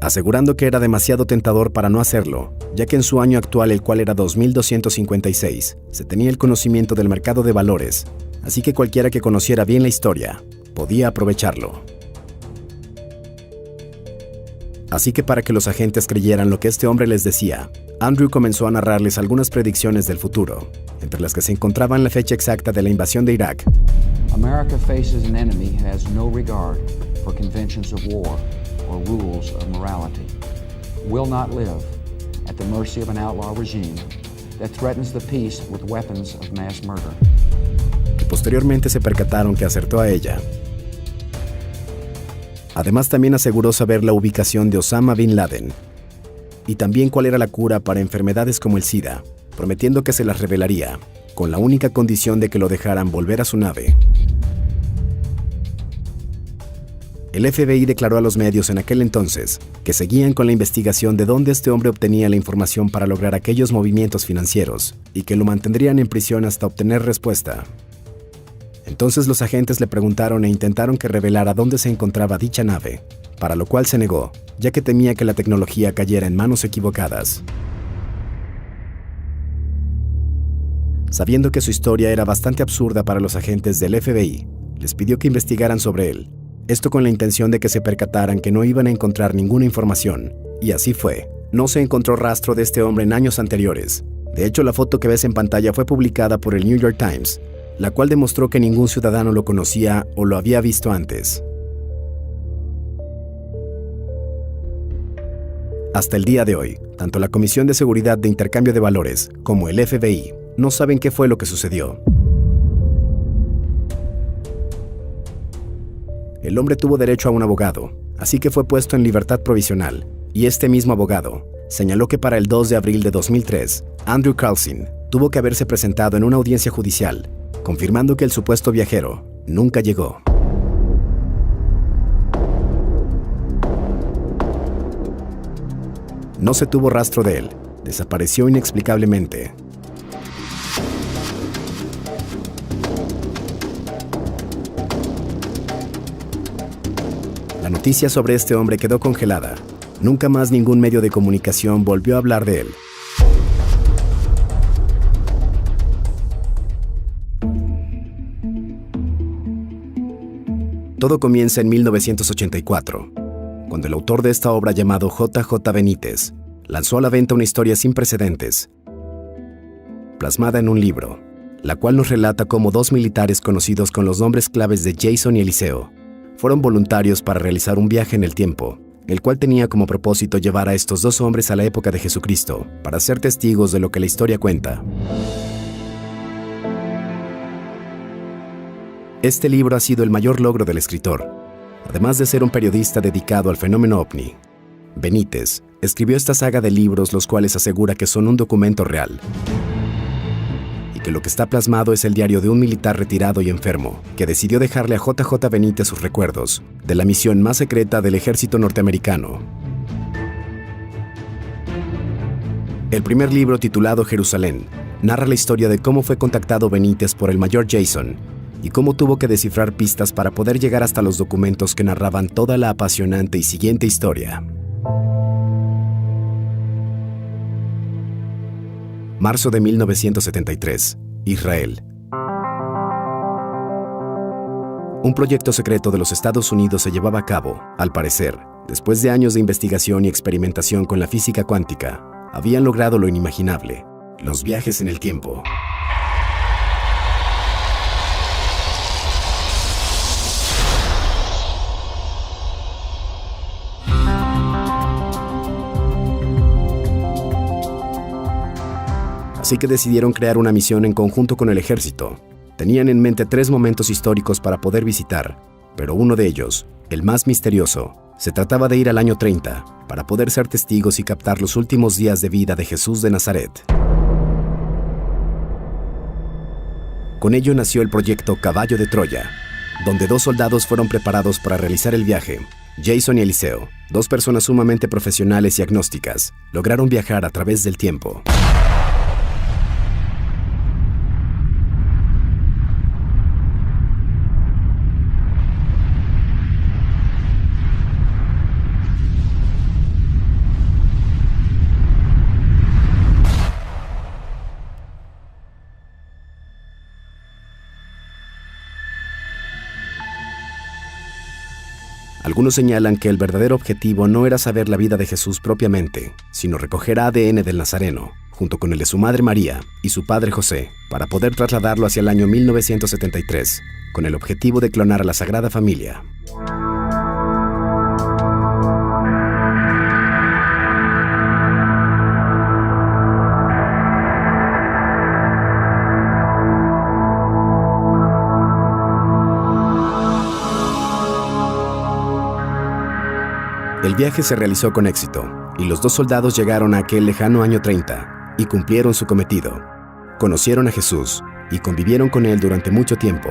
Asegurando que era demasiado tentador para no hacerlo, ya que en su año actual, el cual era 2256, se tenía el conocimiento del mercado de valores, así que cualquiera que conociera bien la historia podía aprovecharlo. Así que para que los agentes creyeran lo que este hombre les decía, Andrew comenzó a narrarles algunas predicciones del futuro, entre las que se encontraban la fecha exacta de la invasión de Irak.
America faces an enemy who has no regard for conventions of war or rules of morality. Will not live at the mercy of an outlaw regime that threatens the peace with weapons of mass murder.
Y posteriormente se percataron que acertó a ella. Además, también aseguró saber la ubicación de Osama Bin Laden y también cuál era la cura para enfermedades como el SIDA, prometiendo que se las revelaría, con la única condición de que lo dejaran volver a su nave. El FBI declaró a los medios en aquel entonces que seguían con la investigación de dónde este hombre obtenía la información para lograr aquellos movimientos financieros y que lo mantendrían en prisión hasta obtener respuesta. Entonces los agentes le preguntaron e intentaron que revelara dónde se encontraba dicha nave, para lo cual se negó, ya que temía que la tecnología cayera en manos equivocadas. Sabiendo que su historia era bastante absurda para los agentes del FBI, les pidió que investigaran sobre él, esto con la intención de que se percataran que no iban a encontrar ninguna información, y así fue. No se encontró rastro de este hombre en años anteriores. De hecho, la foto que ves en pantalla fue publicada por el New York Times, la cual demostró que ningún ciudadano lo conocía o lo había visto antes. Hasta el día de hoy, tanto la Comisión de Seguridad de Intercambio de Valores como el FBI no saben qué fue lo que sucedió. El hombre tuvo derecho a un abogado, así que fue puesto en libertad provisional, y este mismo abogado señaló que para el 2 de abril de 2003, Andrew Carlson tuvo que haberse presentado en una audiencia judicial, confirmando que el supuesto viajero nunca llegó. No se tuvo rastro de él, desapareció inexplicablemente. La noticia sobre este hombre quedó congelada. Nunca más ningún medio de comunicación volvió a hablar de él. Todo comienza en 1984, cuando el autor de esta obra llamado J.J. Benítez lanzó a la venta una historia sin precedentes, plasmada en un libro, la cual nos relata cómo dos militares conocidos con los nombres claves de Jason y Eliseo fueron voluntarios para realizar un viaje en el tiempo, el cual tenía como propósito llevar a estos dos hombres a la época de Jesucristo, para ser testigos de lo que la historia cuenta. Este libro ha sido el mayor logro del escritor, además de ser un periodista dedicado al fenómeno ovni. Benítez escribió esta saga de libros, los cuales asegura que son un documento real, y que lo que está plasmado es el diario de un militar retirado y enfermo, que decidió dejarle a J.J. Benítez sus recuerdos de la misión más secreta del ejército norteamericano. El primer libro, titulado Jerusalén, narra la historia de cómo fue contactado Benítez por el mayor Jason y cómo tuvo que descifrar pistas para poder llegar hasta los documentos que narraban toda la apasionante y siguiente historia. Marzo de 1973, Israel. Un proyecto secreto de los Estados Unidos se llevaba a cabo, al parecer, después de años de investigación y experimentación con la física cuántica. Habían logrado lo inimaginable: los viajes en el tiempo. Así que decidieron crear una misión en conjunto con el ejército. Tenían en mente 3 momentos históricos para poder visitar, pero uno de ellos, el más misterioso, se trataba de ir al año 30 para poder ser testigos y captar los últimos días de vida de Jesús de Nazaret. Con ello nació el proyecto Caballo de Troya, donde 2 soldados fueron preparados para realizar el viaje. Jason y Eliseo, 2 personas sumamente profesionales y agnósticas, lograron viajar a través del tiempo. Algunos señalan que el verdadero objetivo no era saber la vida de Jesús propiamente, sino recoger ADN del Nazareno, junto con el de su madre María y su padre José, para poder trasladarlo hacia el año 1973, con el objetivo de clonar a la Sagrada Familia. El viaje se realizó con éxito, y los 2 soldados llegaron a aquel lejano año 30 y cumplieron su cometido. Conocieron a Jesús y convivieron con él durante mucho tiempo.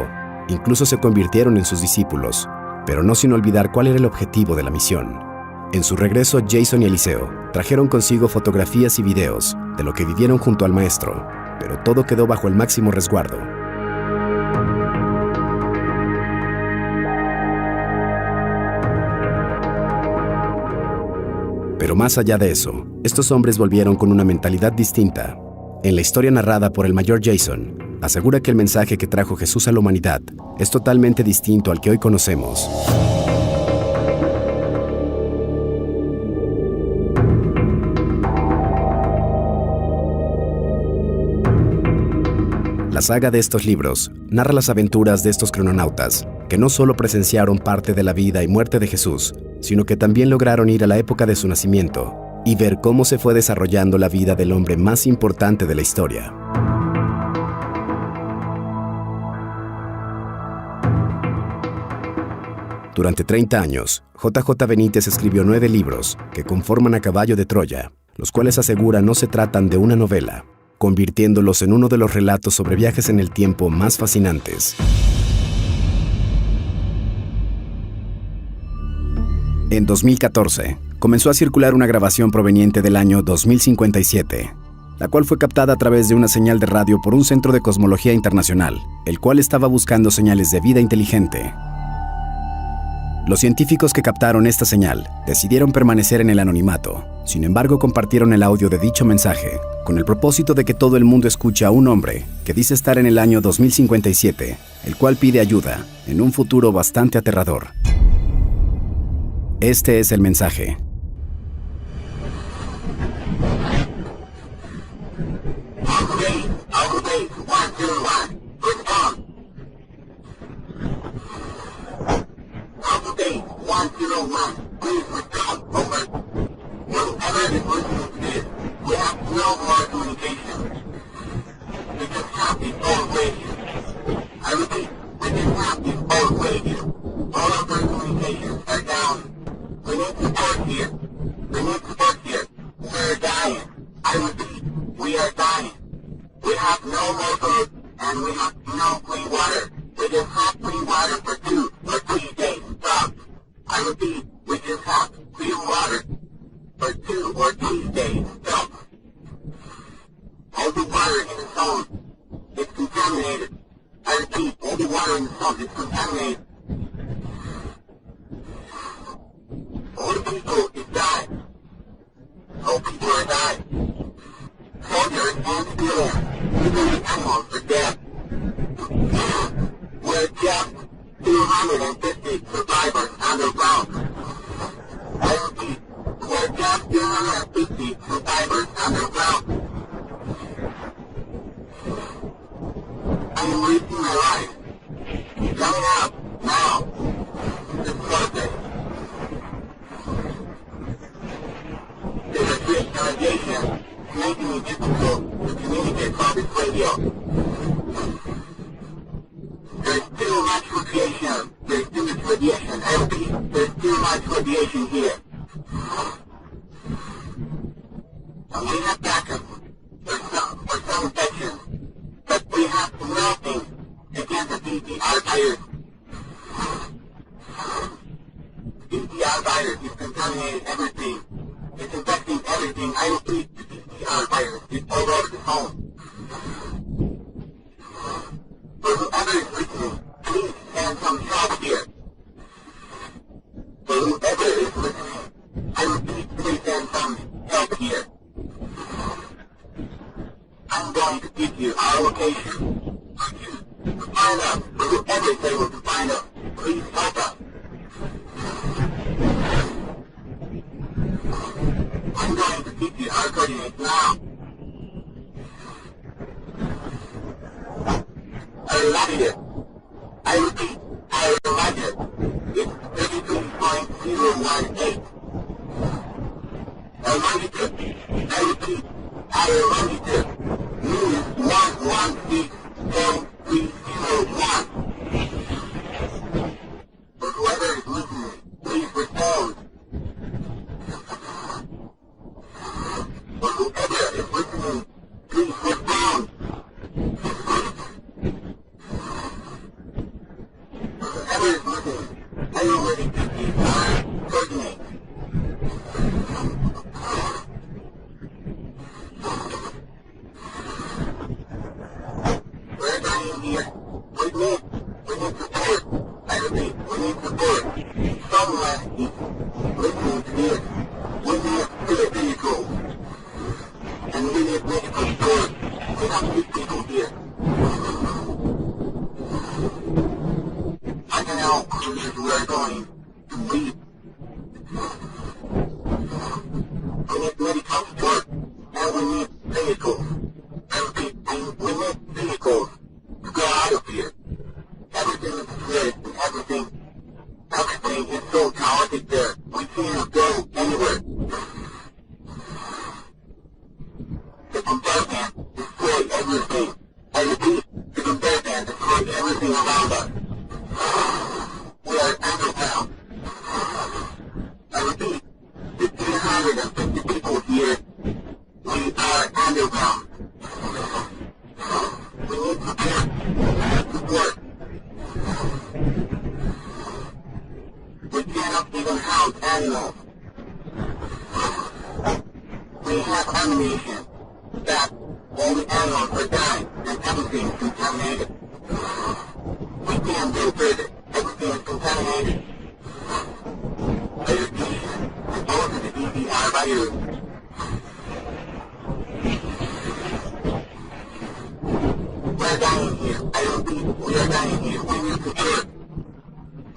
Incluso se convirtieron en sus discípulos, pero no sin olvidar cuál era el objetivo de la misión. En su regreso, Jason y Eliseo trajeron consigo fotografías y videos de lo que vivieron junto al maestro, pero todo quedó bajo el máximo resguardo. Pero más allá de eso, estos hombres volvieron con una mentalidad distinta. En la historia narrada por el mayor Jason, asegura que el mensaje que trajo Jesús a la humanidad es totalmente distinto al que hoy conocemos. La saga de estos libros narra las aventuras de estos crononautas, que no solo presenciaron parte de la vida y muerte de Jesús, sino que también lograron ir a la época de su nacimiento y ver cómo se fue desarrollando la vida del hombre más importante de la historia. Durante 30 años, J.J. Benítez escribió 9 libros que conforman a Caballo de Troya, los cuales asegura no se tratan de una novela, convirtiéndolos en uno de los relatos sobre viajes en el tiempo más fascinantes. En 2014, comenzó a circular una grabación proveniente del año 2057, la cual fue captada a través de una señal de radio por un centro de cosmología internacional, el cual estaba buscando señales de vida inteligente. Los científicos que captaron esta señal decidieron permanecer en el anonimato. Sin embargo, compartieron el audio de dicho mensaje, con el propósito de que todo el mundo escuche a un hombre que dice estar en el año 2057, el cual pide ayuda en un futuro bastante aterrador. Este es el mensaje.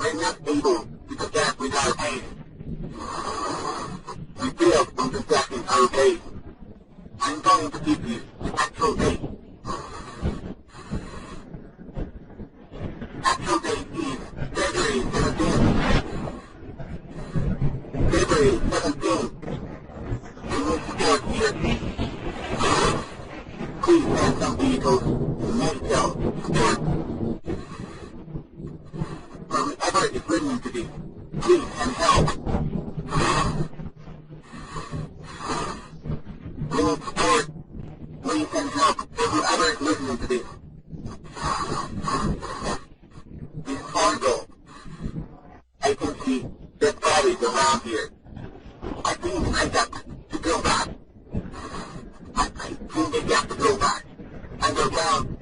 I'm not able to protect without aid. We failed on protecting our base. I'm going to give you the actual date. Actual date is February 17th. February 17th. We will support here. Please send some vehicles to medical support. For whoever is listening to this, please send help. We need support. Please send help for whoever is listening to this. It's horrible. I can see dead bodies around here. I think I got to go back. I think I got to go back. Underground.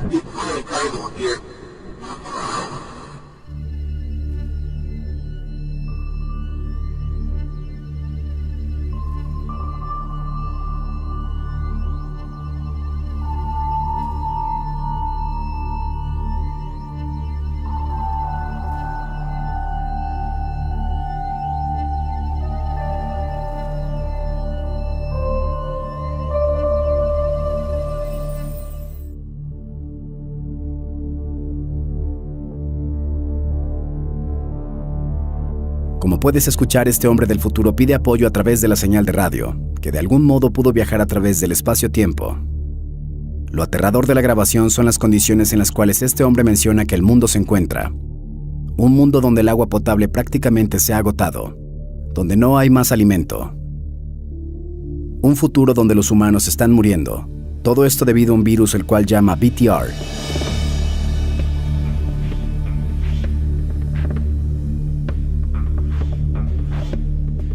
It's really terrible here.
Como puedes escuchar, este hombre del futuro pide apoyo a través de la señal de radio, que de algún modo pudo viajar a través del espacio-tiempo. Lo aterrador de la grabación son las condiciones en las cuales este hombre menciona que el mundo se encuentra. Un mundo donde el agua potable prácticamente se ha agotado, donde no hay más alimento. Un futuro donde los humanos están muriendo. Todo esto debido a un virus el cual llama BTR.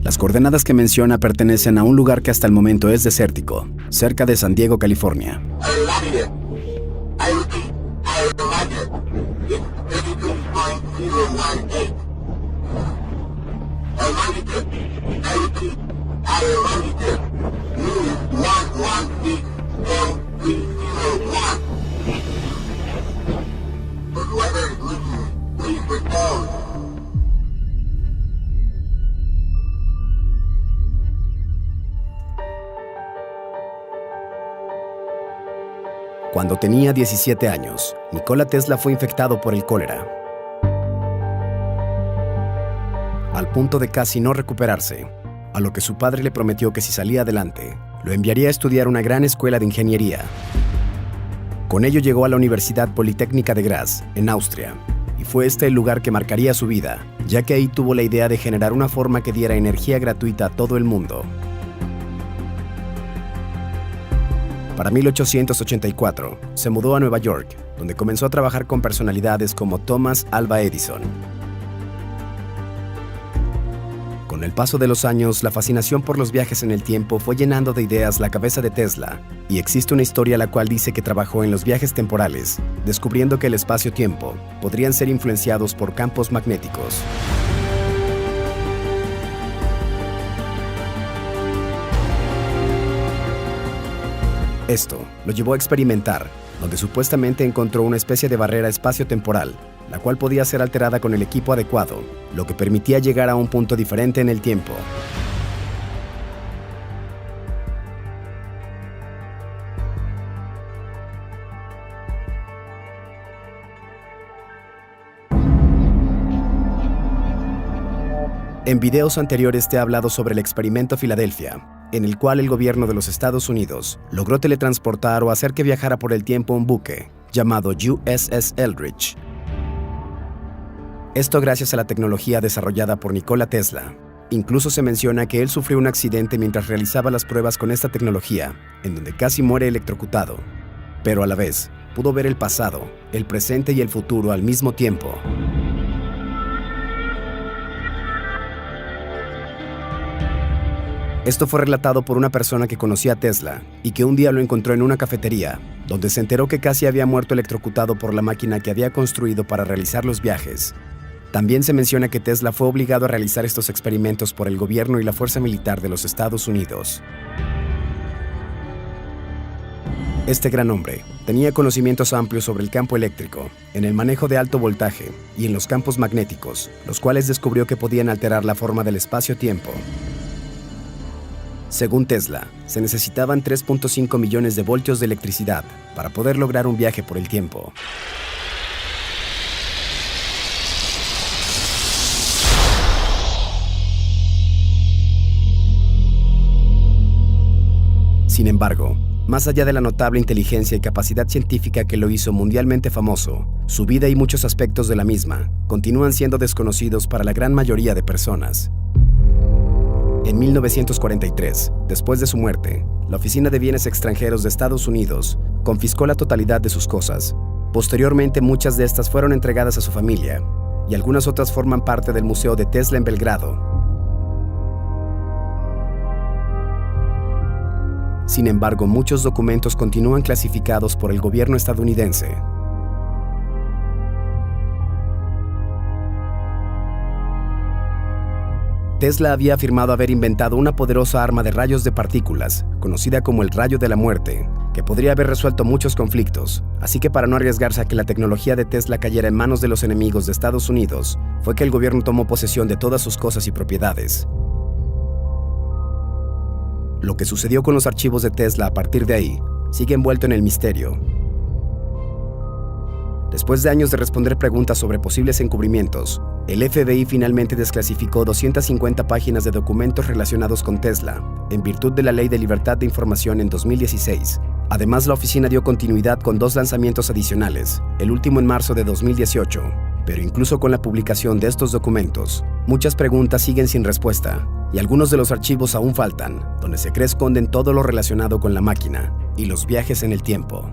Las coordenadas que menciona pertenecen a un lugar que hasta el momento es desértico, cerca de San Diego, California. Cuando tenía 17 años, Nikola Tesla fue infectado por el cólera, al punto de casi no recuperarse, a lo que su padre le prometió que si salía adelante, lo enviaría a estudiar una gran escuela de ingeniería. Con ello llegó a la Universidad Politécnica de Graz, en Austria, y fue este el lugar que marcaría su vida, ya que ahí tuvo la idea de generar una forma que diera energía gratuita a todo el mundo. Para 1884, se mudó a Nueva York, donde comenzó a trabajar con personalidades como Thomas Alva Edison. Con el paso de los años, la fascinación por los viajes en el tiempo fue llenando de ideas la cabeza de Tesla, y existe una historia la cual dice que trabajó en los viajes temporales, descubriendo que el espacio-tiempo podrían ser influenciados por campos magnéticos. Esto lo llevó a experimentar, donde supuestamente encontró una especie de barrera espacio-temporal, la cual podía ser alterada con el equipo adecuado, lo que permitía llegar a un punto diferente en el tiempo. En videos anteriores te he hablado sobre el experimento Filadelfia, en el cual el gobierno de los Estados Unidos logró teletransportar o hacer que viajara por el tiempo un buque llamado USS Eldridge. Esto gracias a la tecnología desarrollada por Nikola Tesla. Incluso se menciona que él sufrió un accidente mientras realizaba las pruebas con esta tecnología, en donde casi muere electrocutado, pero a la vez pudo ver el pasado, el presente y el futuro al mismo tiempo. Esto fue relatado por una persona que conocía a Tesla y que un día lo encontró en una cafetería, donde se enteró que casi había muerto electrocutado por la máquina que había construido para realizar los viajes. También se menciona que Tesla fue obligado a realizar estos experimentos por el gobierno y la fuerza militar de los Estados Unidos. Este gran hombre tenía conocimientos amplios sobre el campo eléctrico, en el manejo de alto voltaje y en los campos magnéticos, los cuales descubrió que podían alterar la forma del espacio-tiempo. Según Tesla, se necesitaban 3.5 millones de voltios de electricidad para poder lograr un viaje por el tiempo. Sin embargo, más allá de la notable inteligencia y capacidad científica que lo hizo mundialmente famoso, su vida y muchos aspectos de la misma continúan siendo desconocidos para la gran mayoría de personas. En 1943, después de su muerte, la Oficina de Bienes Extranjeros de Estados Unidos confiscó la totalidad de sus cosas. Posteriormente, muchas de estas fueron entregadas a su familia, y algunas otras forman parte del Museo de Tesla en Belgrado. Sin embargo, muchos documentos continúan clasificados por el gobierno estadounidense. Tesla había afirmado haber inventado una poderosa arma de rayos de partículas, conocida como el rayo de la muerte, que podría haber resuelto muchos conflictos. Así que para no arriesgarse a que la tecnología de Tesla cayera en manos de los enemigos de Estados Unidos, fue que el gobierno tomó posesión de todas sus cosas y propiedades. Lo que sucedió con los archivos de Tesla a partir de ahí sigue envuelto en el misterio. Después de años de responder preguntas sobre posibles encubrimientos, el FBI finalmente desclasificó 250 páginas de documentos relacionados con Tesla, en virtud de la Ley de Libertad de Información en 2016. Además, la oficina dio continuidad con 2 lanzamientos adicionales, el último en marzo de 2018. Pero incluso con la publicación de estos documentos, muchas preguntas siguen sin respuesta, y algunos de los archivos aún faltan, donde se cree esconden todo lo relacionado con la máquina y los viajes en el tiempo.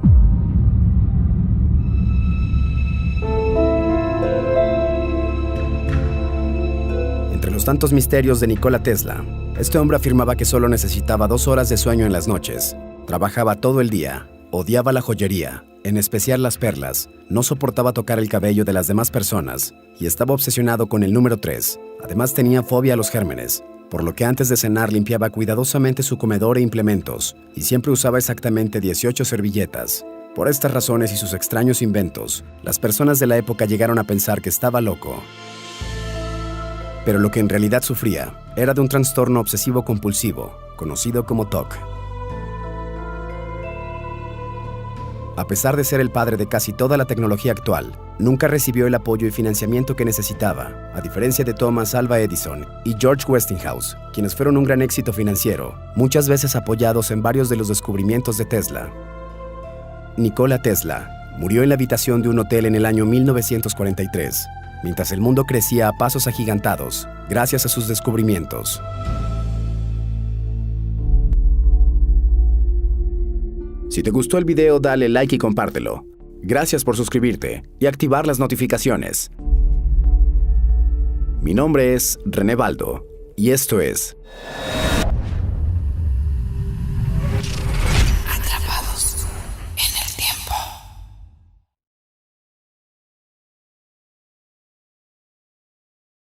Entre los tantos misterios de Nikola Tesla, este hombre afirmaba que solo necesitaba 2 horas de sueño en las noches, trabajaba todo el día, odiaba la joyería, en especial las perlas, no soportaba tocar el cabello de las demás personas y estaba obsesionado con el número 3. Además tenía fobia a los gérmenes, por lo que antes de cenar limpiaba cuidadosamente su comedor e implementos y siempre usaba exactamente 18 servilletas. Por estas razones y sus extraños inventos, las personas de la época llegaron a pensar que estaba loco. Pero lo que en realidad sufría era de un trastorno obsesivo-compulsivo, conocido como TOC. A pesar de ser el padre de casi toda la tecnología actual, nunca recibió el apoyo y financiamiento que necesitaba, a diferencia de Thomas Alva Edison y George Westinghouse, quienes fueron un gran éxito financiero, muchas veces apoyados en varios de los descubrimientos de Tesla. Nikola Tesla murió en la habitación de un hotel en el año 1943, mientras el mundo crecía a pasos agigantados, gracias a sus descubrimientos. Si te gustó el video, dale like y compártelo. Gracias por suscribirte y activar las notificaciones. Mi nombre es René Baldo y esto es